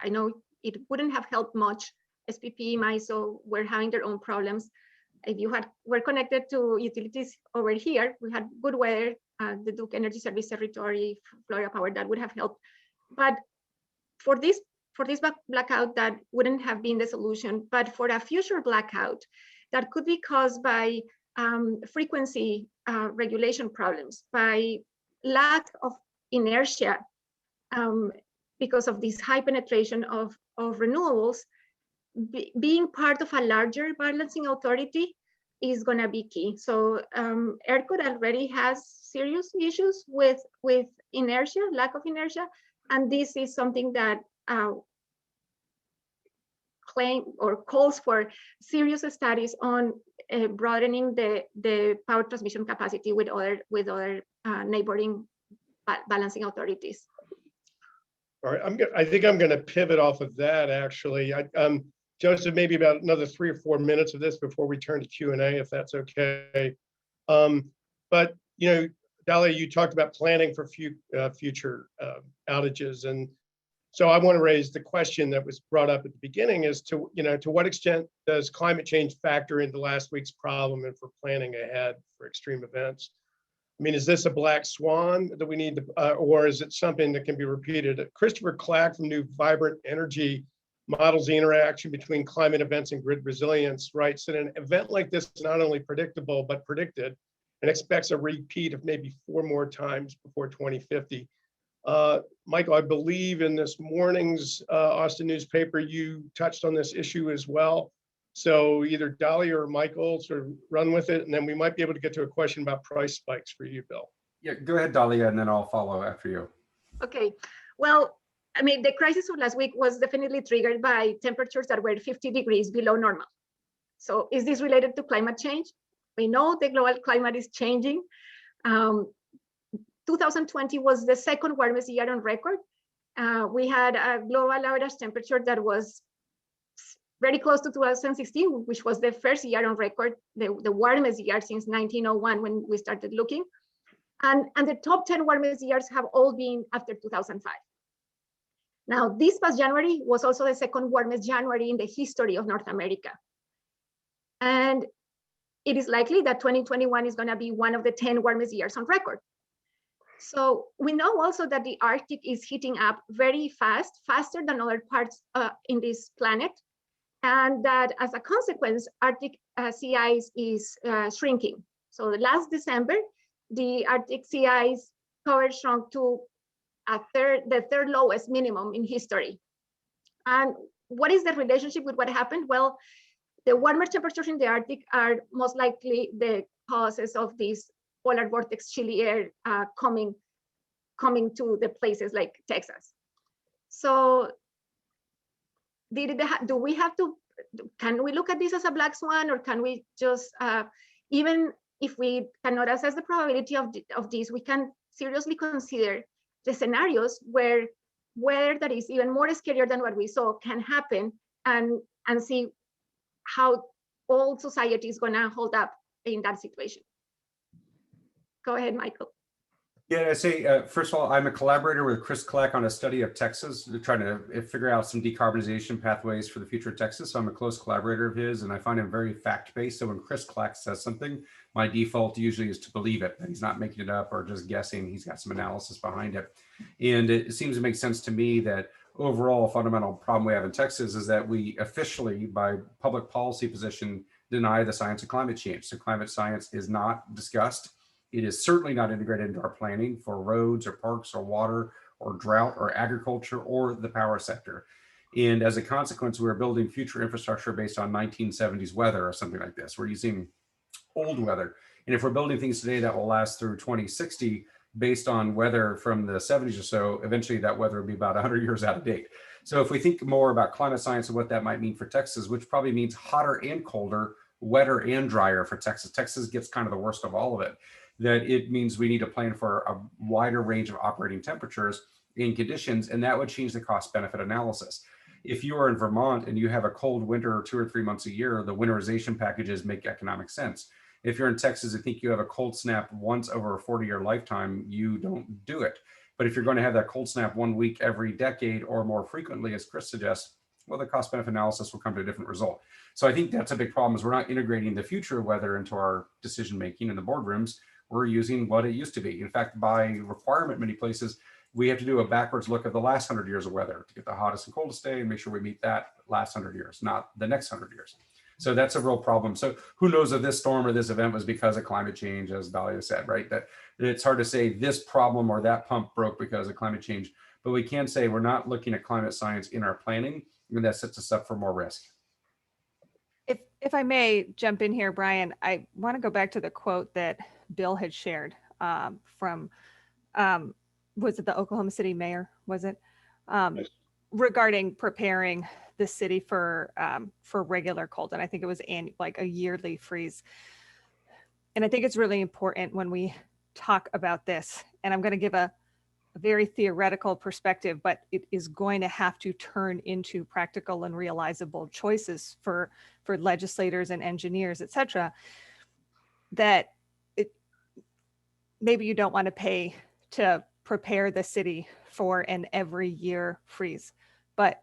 Speaker 6: I know it wouldn't have helped much. SPP, MISO were having their own problems. If you were connected to utilities over here, we had good weather, the Duke Energy Service Territory, Florida Power, that would have helped. But for this blackout, that wouldn't have been the solution. But for a future blackout that could be caused by frequency regulation problems, by lack of inertia because of this high penetration of renewables, being part of a larger balancing authority is going to be key. So ERCOT already has serious issues with inertia, lack of inertia, and this is something that claim or calls for serious studies on broadening the power transmission capacity with other neighboring balancing authorities.
Speaker 2: All right, I think I'm going to pivot off of that, actually. Joseph, maybe about another 3 or 4 minutes of this before we turn to Q&A, if that's okay. But, you know, Dalia, you talked about planning for future outages. And so I want to raise the question that was brought up at the beginning as to, you know, to what extent does climate change factor into last week's problem and for planning ahead for extreme events? I mean, is this a black swan that we need to, or is it something that can be repeated? Christopher Clack from New Vibrant Energy models the interaction between climate events and grid resilience, writes that an event like this is not only predictable, but predicted, and expects a repeat of maybe 4 more times before 2050. Michael, I believe in this morning's Austin newspaper, you touched on this issue as well. So either Dalia or Michael sort of run with it, and then we might be able to get to a question about price spikes for you, Bill.
Speaker 3: Yeah, go ahead, Dalia, and then I'll follow after you.
Speaker 6: Okay, well, I mean, the crisis of last week was definitely triggered by temperatures that were 50 degrees below normal. So is this related to climate change? We know the global climate is changing. 2020 was the second warmest year on record. We had a global average temperature that was very close to 2016, which was the first year on record, the warmest year since 1901 when we started looking. And the top 10 warmest years have all been after 2005. Now, this past January was also the second warmest January in the history of North America. And it is likely that 2021 is going to be one of the 10 warmest years on record. So we know also that the Arctic is heating up very fast, faster than other parts in this planet. And that as a consequence, Arctic sea ice is shrinking. So last December, the Arctic sea ice cover shrunk to the third lowest minimum in history. And what is the relationship with what happened? Well, the warmer temperatures in the Arctic are most likely the causes of this polar vortex chilly air coming to the places like Texas. So do we have to, can we look at this as a black swan, or can we just, even if we cannot assess the probability of this, we can seriously consider the scenarios where that is even more scarier than what we saw can happen, and see how all society is gonna hold up in that situation. Go ahead, Michael.
Speaker 3: Yeah, I say, first of all, I'm a collaborator with Chris Clack on a study of Texas, trying to figure out some decarbonization pathways for the future of Texas. So I'm a close collaborator of his, and I find him very fact-based. So when Chris Clack says something, my default usually is to believe it, that he's not making it up or just guessing. He's got some analysis behind it. And it seems to make sense to me that overall fundamental problem we have in Texas is that we officially, by public policy position, deny the science of climate change. So climate science is not discussed. It is certainly not integrated into our planning for roads or parks or water or drought or agriculture or the power sector. And as a consequence, we're building future infrastructure based on 1970s weather or something like this. We're using old weather. And if we're building things today that will last through 2060 based on weather from the 70s or so, eventually that weather will be about 100 years out of date. So if we think more about climate science and what that might mean for Texas, which probably means hotter and colder, wetter and drier for Texas. Texas gets kind of the worst of all of it. That it means we need to plan for a wider range of operating temperatures and conditions, and that would change the cost benefit analysis. If you are in Vermont and you have a cold winter 2 or 3 months a year, the winterization packages make economic sense. If you're in Texas and think you have a cold snap once over a 40-year lifetime, you don't do it. But if you're going to have that cold snap 1 week every decade or more frequently, as Chris suggests, well, the cost benefit analysis will come to a different result. So I think that's a big problem, is we're not integrating the future weather into our decision making in the boardrooms. We're using what it used to be. In fact, by requirement, many places, we have to do a backwards look at the last 100 years of weather to get the hottest and coldest day and make sure we meet that last 100 years, not the next 100 years. So that's a real problem. So who knows if this storm or this event was because of climate change, as Dalia said, right? That it's hard to say this problem or that pump broke because of climate change, but we can say we're not looking at climate science in our planning, and that sets us up for more risk.
Speaker 4: If I may jump in here, Brian, I want to go back to the quote that Bill had shared from, was it the Oklahoma City mayor, was it?
Speaker 5: Yes.
Speaker 4: Regarding preparing the city for regular cold. And I think it was like a yearly freeze. And I think it's really important when we talk about this, and I'm going to give a very theoretical perspective, but it is going to have to turn into practical and realizable choices for legislators and engineers, et cetera, that maybe you don't want to pay to prepare the city for an every year freeze, but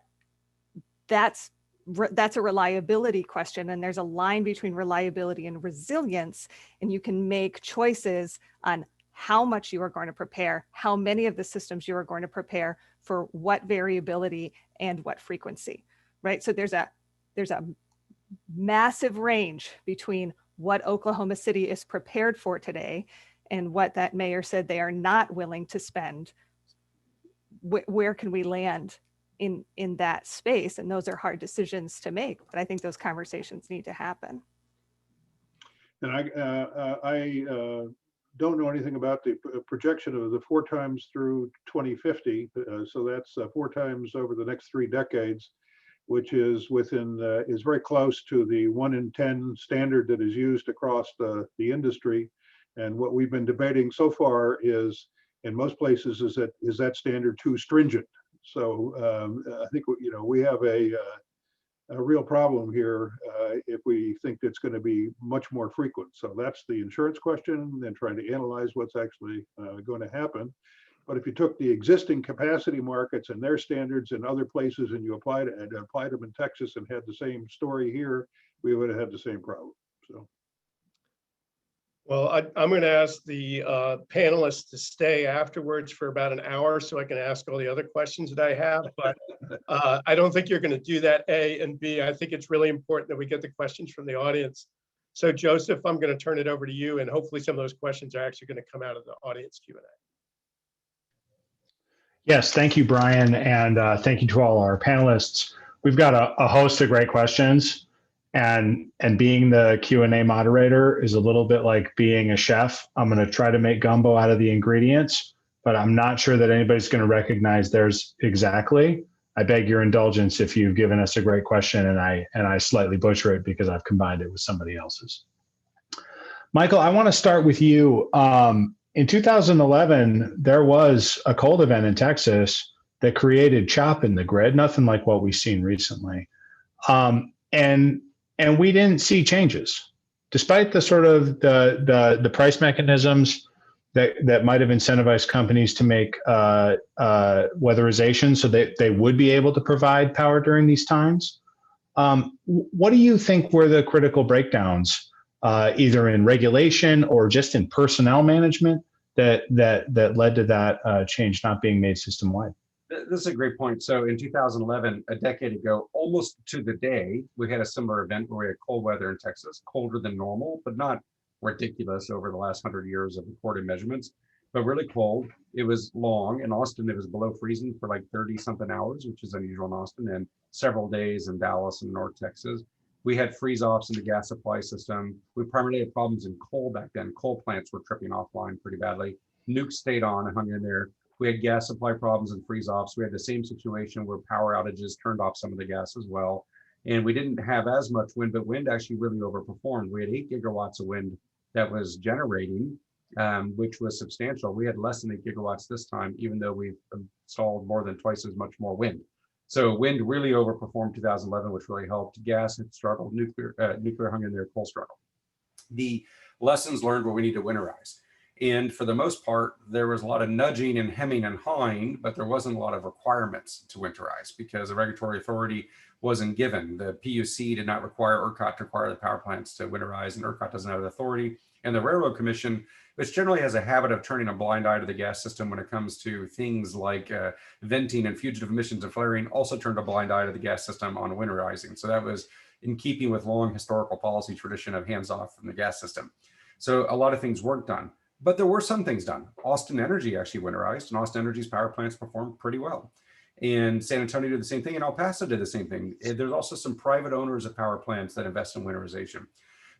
Speaker 4: that's a reliability question. And there's a line between reliability and resilience, and you can make choices on how much you are going to prepare, how many of the systems you are going to prepare for what variability and what frequency, right? So there's a massive range between what Oklahoma City is prepared for today and what that mayor said they are not willing to spend. Where can we land in that space? And those are hard decisions to make, but I think those conversations need to happen.
Speaker 5: And I don't know anything about the projection of the 4 times through 2050. So that's 4 times over the next 3 decades. which is is very close to the 1 in 10 standard that is used across the industry. And what we've been debating so far is, in most places, is that standard too stringent? So I think we have a real problem here if we think it's going to be much more frequent. So that's the insurance question, then trying to analyze what's actually going to happen. But if you took the existing capacity markets and their standards in other places and you applied them in Texas and had the same story here, we would have had the same problem. So.
Speaker 2: Well, I'm going to ask the panelists to stay afterwards for about an hour so I can ask all the other questions that I have. But I don't think you're going to do that, A, and B, I think it's really important that we get the questions from the audience. So Joseph, I'm going to turn it over to you, and hopefully some of those questions are actually going to come out of the audience Q&A.
Speaker 1: Yes, thank you, Brian, and thank you to all our panelists. We've got a host of great questions. And being the Q&A moderator is a little bit like being a chef. I'm going to try to make gumbo out of the ingredients, but I'm not sure that anybody's going to recognize theirs exactly. I beg your indulgence if you've given us a great question and I slightly butcher it because I've combined it with somebody else's. Michael, I want to start with you. In 2011, there was a cold event in Texas that created chop in the grid, nothing like what we've seen recently. And we didn't see changes, despite the sort of the price mechanisms that might have incentivized companies to make weatherization so that they would be able to provide power during these times. What do you think were the critical breakdowns, either in regulation or just in personnel management, that led to that change not being made system-wide?
Speaker 3: This is a great point. So in 2011, a decade ago, almost to the day, we had a similar event where we had cold weather in Texas, colder than normal, but not ridiculous over the last 100 years of recorded measurements, but really cold. It was long. In Austin, it was below freezing for like 30 something hours, which is unusual in Austin, and several days in Dallas and North Texas. We had freeze offs in the gas supply system. We primarily had problems in coal back then. Coal plants were tripping offline pretty badly. Nukes stayed on and hung in there. We had gas supply problems and freeze offs. We had the same situation where power outages turned off some of the gas as well. And we didn't have as much wind, but wind actually really overperformed. We had 8 gigawatts of wind that was generating, which was substantial. We had less than 8 gigawatts this time, even though we've installed more than twice as much more wind. So wind really overperformed 2011, which really helped. Gas had struggled, nuclear hung in there, coal struggled. The lessons learned were we need to winterize. And for the most part, there was a lot of nudging and hemming and hawing, but there wasn't a lot of requirements to winterize because the regulatory authority wasn't given. The PUC did not require ERCOT to require the power plants to winterize, and ERCOT doesn't have the authority. And the Railroad Commission, which generally has a habit of turning a blind eye to the gas system when it comes to things like venting and fugitive emissions and flaring, also turned a blind eye to the gas system on winterizing. So that was in keeping with long historical policy tradition of hands off from the gas system. So a lot of things weren't done. But there were some things done. Austin Energy actually winterized, and Austin Energy's power plants performed pretty well. And San Antonio did the same thing, and El Paso did the same thing. There's also some private owners of power plants that invest in winterization.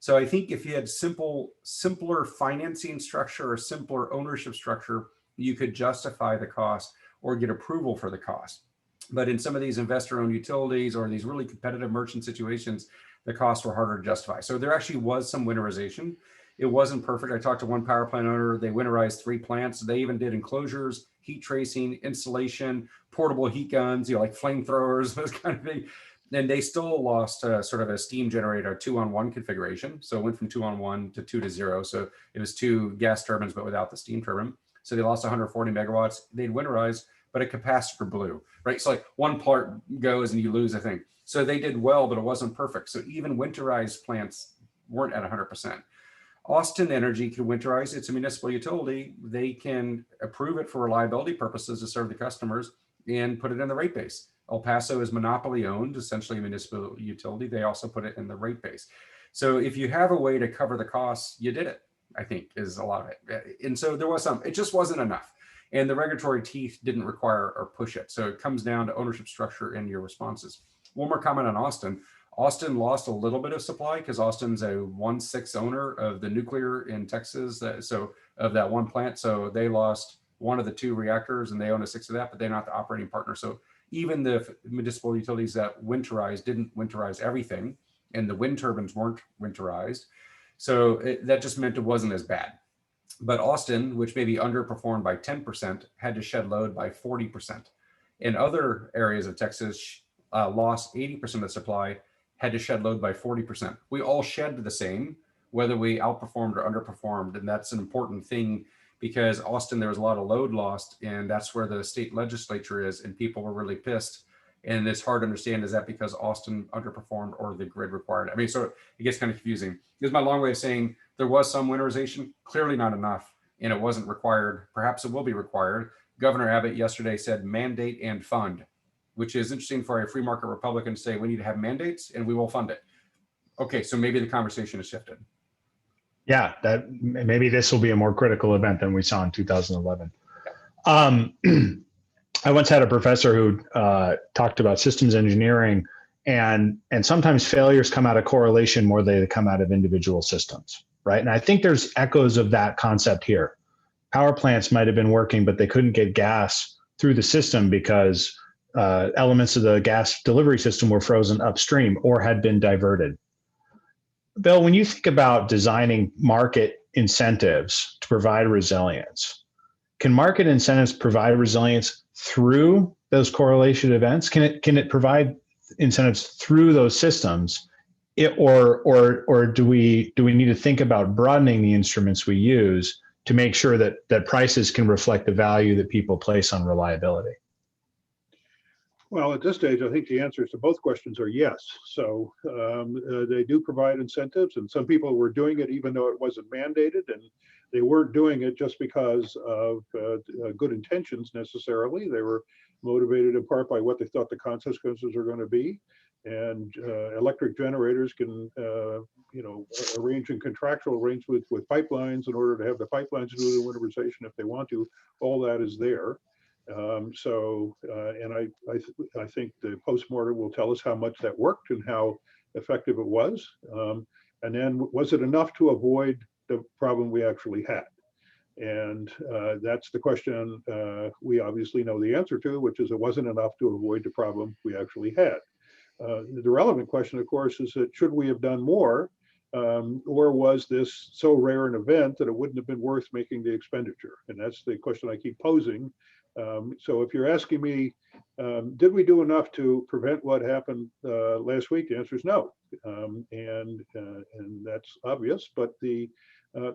Speaker 3: So I think if you had simpler financing structure or simpler ownership structure, you could justify the cost or get approval for the cost. But in some of these investor-owned utilities or these really competitive merchant situations, the costs were harder to justify. So there actually was some winterization. It wasn't perfect. I talked to one power plant owner. They winterized 3 plants. They even did enclosures, heat tracing, insulation, portable heat guns, like flamethrowers, this kind of thing. And they still lost sort of a steam generator 2-on-1 configuration. So it went from 2-on-1 to 2-to-0. So it was 2 gas turbines, but without the steam turbine. So they lost 140 megawatts. They'd winterize, but a capacitor blew, right? So like one part goes and you lose a thing. So they did well, but it wasn't perfect. So even winterized plants weren't at 100%. Austin Energy can winterize. It's a municipal utility. They can approve it for reliability purposes to serve the customers and put it in the rate base. El Paso is monopoly owned, essentially a municipal utility. They also put it in the rate base. So if you have a way to cover the costs, you did it, I think, is a lot of it. And so there was some, it just wasn't enough. And the regulatory teeth didn't require or push it. So it comes down to ownership structure and your responses. One more comment on Austin. Austin lost a little bit of supply because Austin's a 1/6 owner of the nuclear in Texas. So of that one plant, so they lost one of the 2 reactors and they own a 6 of that, but they're not the operating partner. So Even the municipal utilities that winterized didn't winterize everything, and the wind turbines weren't winterized. So that just meant it wasn't as bad. But Austin, which maybe underperformed by 10%, had to shed load by 40%. In other areas of Texas, lost 80% of supply, had to shed load by 40%. We all shed the same, whether we outperformed or underperformed. And that's an important thing, because Austin, there was a lot of load lost, and that's where the state legislature is, and people were really pissed. And it's hard to understand, is that because Austin underperformed or the grid required? I mean, so it gets kind of confusing. This is my long way of saying there was some winterization, clearly not enough, and it wasn't required. Perhaps it will be required. Governor Abbott yesterday said mandate and fund, which is interesting for a free market Republican to say we need to have mandates and we will fund it. Okay, so maybe the conversation has shifted.
Speaker 1: Yeah, that maybe this will be a more critical event than we saw in 2011. I once had a professor who talked about systems engineering, and sometimes failures come out of correlation more than they come out of individual systems, right? And I think there's echoes of that concept here. Power plants might have been working, but they couldn't get gas through the system because elements of the gas delivery system were frozen upstream or had been diverted. Bill, when you think about designing market incentives to provide resilience, can market incentives provide resilience through those correlation events? Can it provide incentives through those systems, or do we need to think about broadening the instruments we use to make sure that prices can reflect the value that people place on reliability?
Speaker 5: Well, at this stage, I think the answers to both questions are yes. So they do provide incentives, and some people were doing it even though it wasn't mandated, and they weren't doing it just because of good intentions necessarily. They were motivated in part by what they thought the consequences were going to be. And electric generators can, arrange in contractual arrangements with pipelines in order to have the pipelines do the winterization if they want to. All that is there. And I think the postmortem will tell us how much that worked and how effective it was. And then was it enough to avoid the problem we actually had? And that's the question we obviously know the answer to, which is it wasn't enough to avoid the problem we actually had. The relevant question, of course, is that should we have done more, or was this so rare an event that it wouldn't have been worth making the expenditure? And that's the question I keep posing. So if you're asking me, did we do enough to prevent what happened last week? The answer is no. And that's obvious, but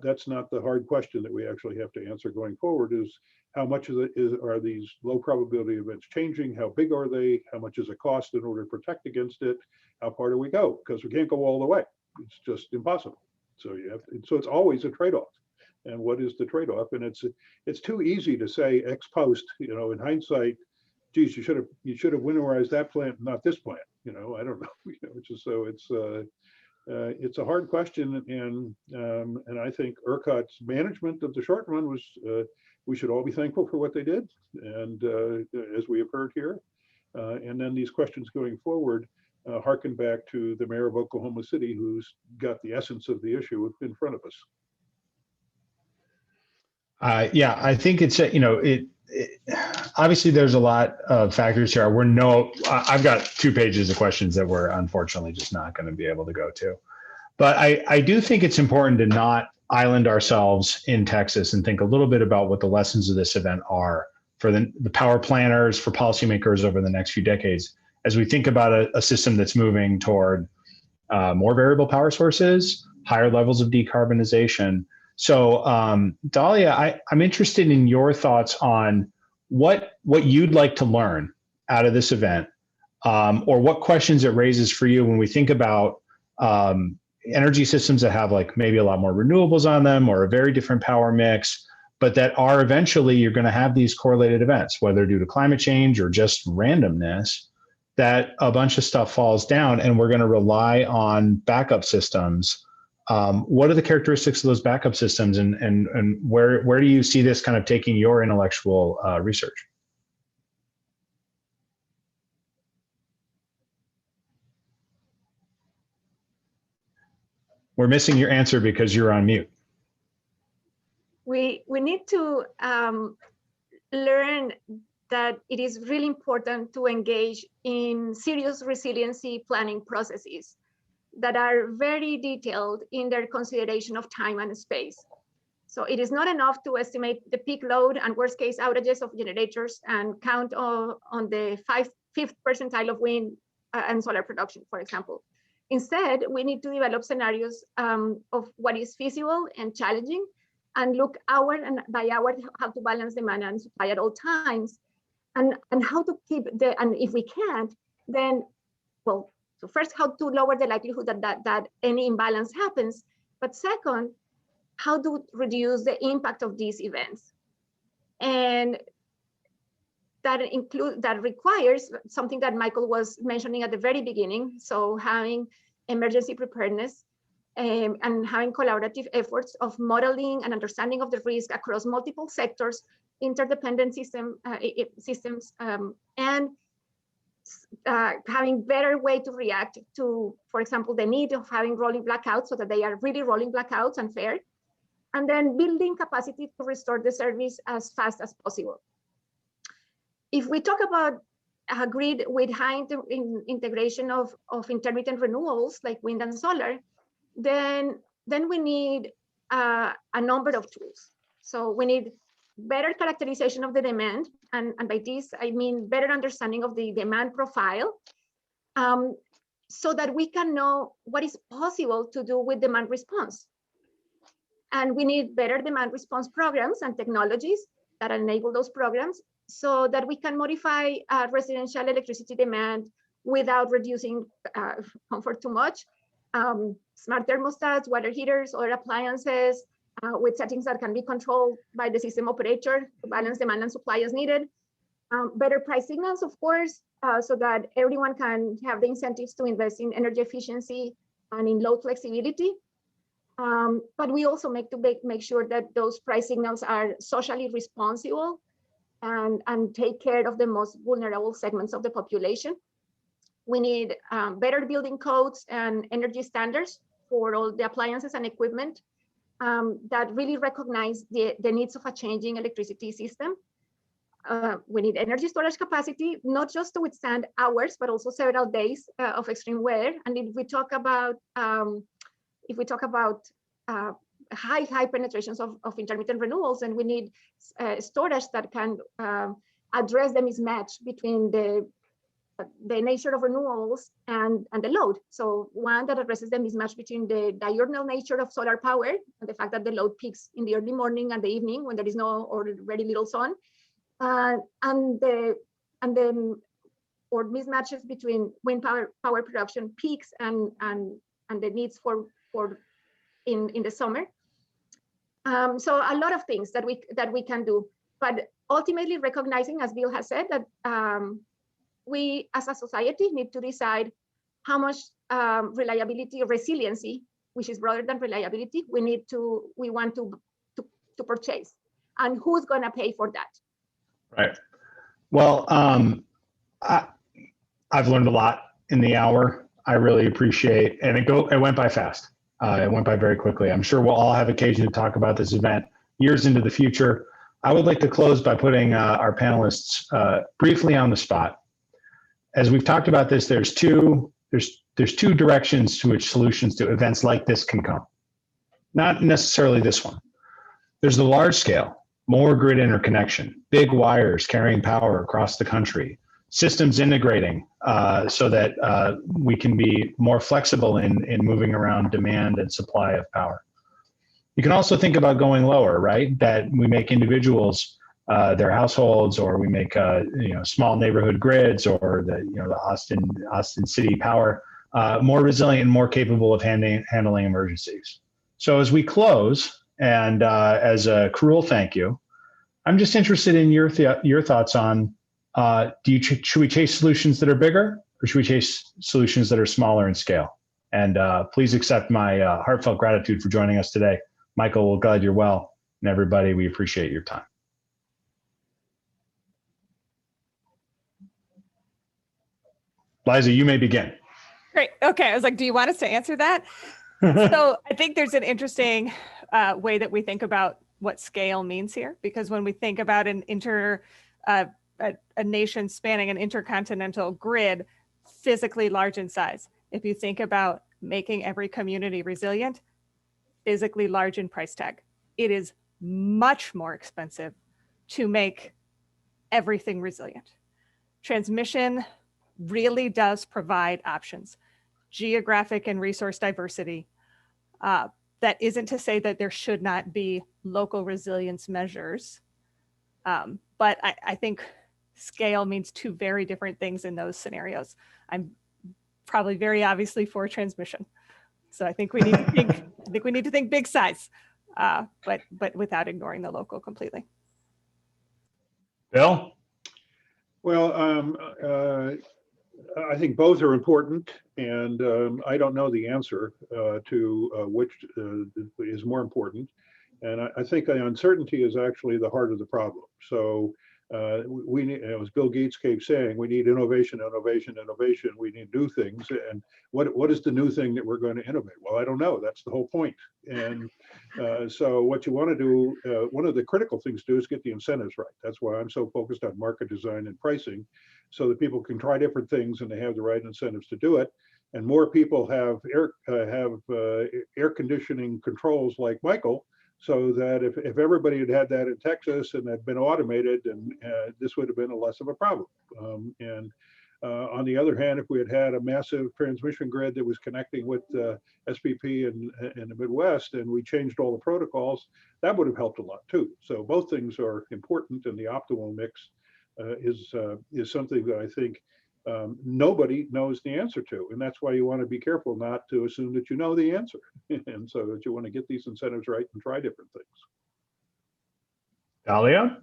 Speaker 5: that's not the hard question that we actually have to answer going forward, is how much of it are these low probability events changing? How big are they? How much does it cost in order to protect against it? How far do we go? Because we can't go all the way. It's just impossible. So so it's always a trade-off. And what is the trade-off? And it's too easy to say ex post, in hindsight, geez, you should have winterized that plant, not this plant. I don't know. It's a hard question, and I think ERCOT's management of the short run was we should all be thankful for what they did, and as we have heard here, and then these questions going forward harken back to the mayor of Oklahoma City, who's got the essence of the issue in front of us.
Speaker 1: Yeah, I think it's obviously there's a lot of factors here. I've got 2 pages of questions that we're unfortunately just not going to be able to go to. But I do think it's important to not island ourselves in Texas and think a little bit about what the lessons of this event are for the power planners, for policymakers over the next few decades, as we think about a system that's moving toward more variable power sources, higher levels of decarbonization. So Dalia, I'm interested in your thoughts on what you'd like to learn out of this event, or what questions it raises for you when we think about energy systems that have maybe a lot more renewables on them or a very different power mix, but that are eventually you're going to have these correlated events, whether due to climate change or just randomness, that a bunch of stuff falls down and we're going to rely on backup systems. What are the characteristics of those backup systems, and where do you see this kind of taking your intellectual research? We're missing your answer because you're on mute.
Speaker 6: We need to learn that it is really important to engage in serious resiliency planning processes that are very detailed in their consideration of time and space. So it is not enough to estimate the peak load and worst case outages of generators and count on the fifth percentile of wind and solar production, for example. Instead, we need to develop scenarios of what is feasible and challenging, and look hour and by hour how to balance demand and supply at all times, and how to keep and if we can't, then, well, so first, how to lower the likelihood that any imbalance happens, but second, how to reduce the impact of these events. And that requires something that Michael was mentioning at the very beginning. So having emergency preparedness and having collaborative efforts of modeling and understanding of the risk across multiple sectors, interdependent systems, and having better way to react to, for example, the need of having rolling blackouts so that they are really rolling blackouts and fair, and then building capacity to restore the service as fast as possible. If we talk about a grid with high integration of intermittent renewables like wind and solar, then we need a number of tools. So we need better characterization of the demand, and by this I mean better understanding of the demand profile, so that we can know what is possible to do with demand response. And we need better demand response programs and technologies that enable those programs, so that we can modify residential electricity demand without reducing comfort too much. Smart thermostats, water heaters, or appliances with settings that can be controlled by the system operator to balance demand and supply as needed. Better price signals, of course, so that everyone can have the incentives to invest in energy efficiency and in load flexibility. But we also make sure that those price signals are socially responsible and take care of the most vulnerable segments of the population. We need better building codes and energy standards for all the appliances and equipment that really recognize the needs of a changing electricity system. We need energy storage capacity, not just to withstand hours, but also several days of extreme weather. And if we talk about high penetrations of intermittent renewables, and we need storage that can address the mismatch between the nature of renewables and the load. So one that addresses the mismatch between the diurnal nature of solar power and the fact that the load peaks in the early morning and the evening when there is no or very little sun, or mismatches between wind power production peaks and the needs for in the summer. So a lot of things that we can do, but ultimately recognizing, as Bill has said, that we as a society need to decide how much reliability or resiliency, which is broader than reliability, we want to purchase, and who's going to pay for that.
Speaker 1: Right. Well, I've learned a lot in the hour. I really appreciate, and it went by fast. It went by very quickly. I'm sure we'll all have occasion to talk about this event years into the future. I would like to close by putting our panelists briefly on the spot. As we've talked about this, there's two directions to which solutions to events like this can come. Not necessarily this one. There's the large scale, more grid interconnection, big wires carrying power across the country, systems integrating so that we can be more flexible in moving around demand and supply of power. You can also think about going lower, right? That we make individuals, their households, or we make small neighborhood grids, or the Austin City Power more resilient and more capable of handling emergencies. So as we close, and as a cruel thank you, I'm just interested in your thoughts on. Should we chase solutions that are bigger, or should we chase solutions that are smaller in scale? And please accept my heartfelt gratitude for joining us today. Michael, we're glad you're well, and everybody, we appreciate your time. Liza, you may begin.
Speaker 4: Great. Okay. I was like, do you want us to answer that? So I think there's an interesting way that we think about what scale means here, because when we think about an a nation spanning an intercontinental grid physically large in size. If you think about making every community resilient, physically large in price tag, it is much more expensive to make everything resilient. Transmission really does provide options, geographic and resource diversity. That isn't to say that there should not be local resilience measures, but I think scale means two very different things in those scenarios. I'm probably very obviously for transmission, so I think we need to think. I think we need to think big size, but without ignoring the local completely.
Speaker 1: Bill?
Speaker 5: Well, I think both are important, and I don't know the answer to which is more important. And I think the uncertainty is actually the heart of the problem. So we need, as Bill Gates keeps saying, we need innovation, innovation, innovation. We need new things. And what is the new thing that we're going to innovate? Well, I don't know. That's the whole point. And so what you want to do, one of the critical things to do is get the incentives right. That's why I'm so focused on market design and pricing, so that people can try different things and they have the right incentives to do it. And more people have air conditioning controls like Michael, so that if everybody had had that in Texas and had been automated, and this would have been less of a problem. On the other hand, if we had had a massive transmission grid that was connecting with SPP in the Midwest, and we changed all the protocols, that would have helped a lot too. So both things are important, and the optimal mix is something that I think nobody knows the answer to. And that's why you want to be careful not to assume that you know the answer. And so that you want to get these incentives right and try different things.
Speaker 1: Dalia?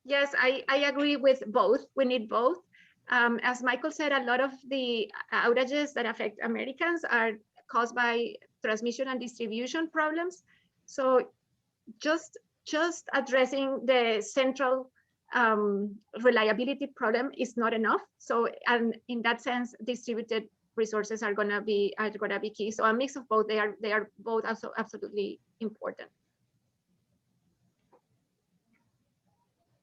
Speaker 6: Yes, I agree with both. We need both. As Michael said, a lot of the outages that affect Americans are caused by transmission and distribution problems. So just addressing the central reliability problem is not enough. So, and in that sense, distributed resources are gonna be key. So a mix of both. They are both also absolutely important.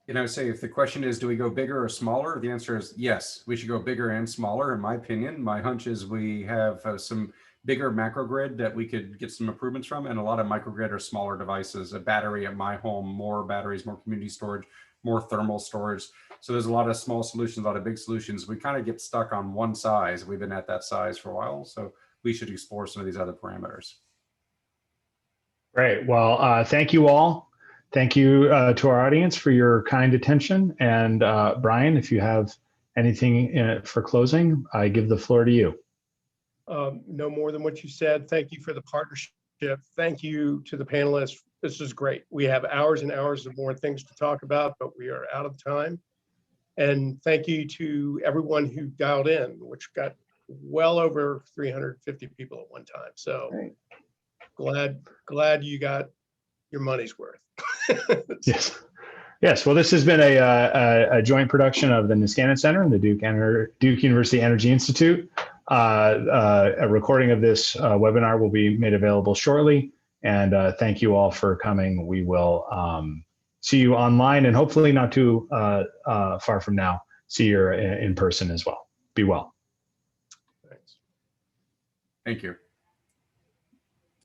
Speaker 3: And I would say, if the question is, do we go bigger or smaller? The answer is yes, we should go bigger and smaller. In my opinion, my hunch is we have some bigger macro grid that we could get some improvements from, and a lot of microgrid or smaller devices. A battery at my home, more batteries, more community storage, more thermal storage. So there's a lot of small solutions, a lot of big solutions. We kind of get stuck on one size. We've been at that size for a while, so we should explore some of these other parameters.
Speaker 1: Great. Well, thank you all. Thank you to our audience for your kind attention. And Brian, if you have anything for closing, I give the floor to you.
Speaker 2: No more than what you said. Thank you for the partnership. Thank you to the panelists. This is great. We have hours and hours of more things to talk about, but we are out of time. And thank you to everyone who dialed in, which got well over 350 people at one time. So glad you got your money's worth.
Speaker 1: Yes. Yes. Well, this has been a joint production of the Niskanen Center and the Duke University Energy Institute. A recording of this webinar will be made available shortly. And thank you all for coming. We will see you online, and hopefully not too far from now, see you in person as well. Be well.
Speaker 2: Thanks.
Speaker 3: Thank you.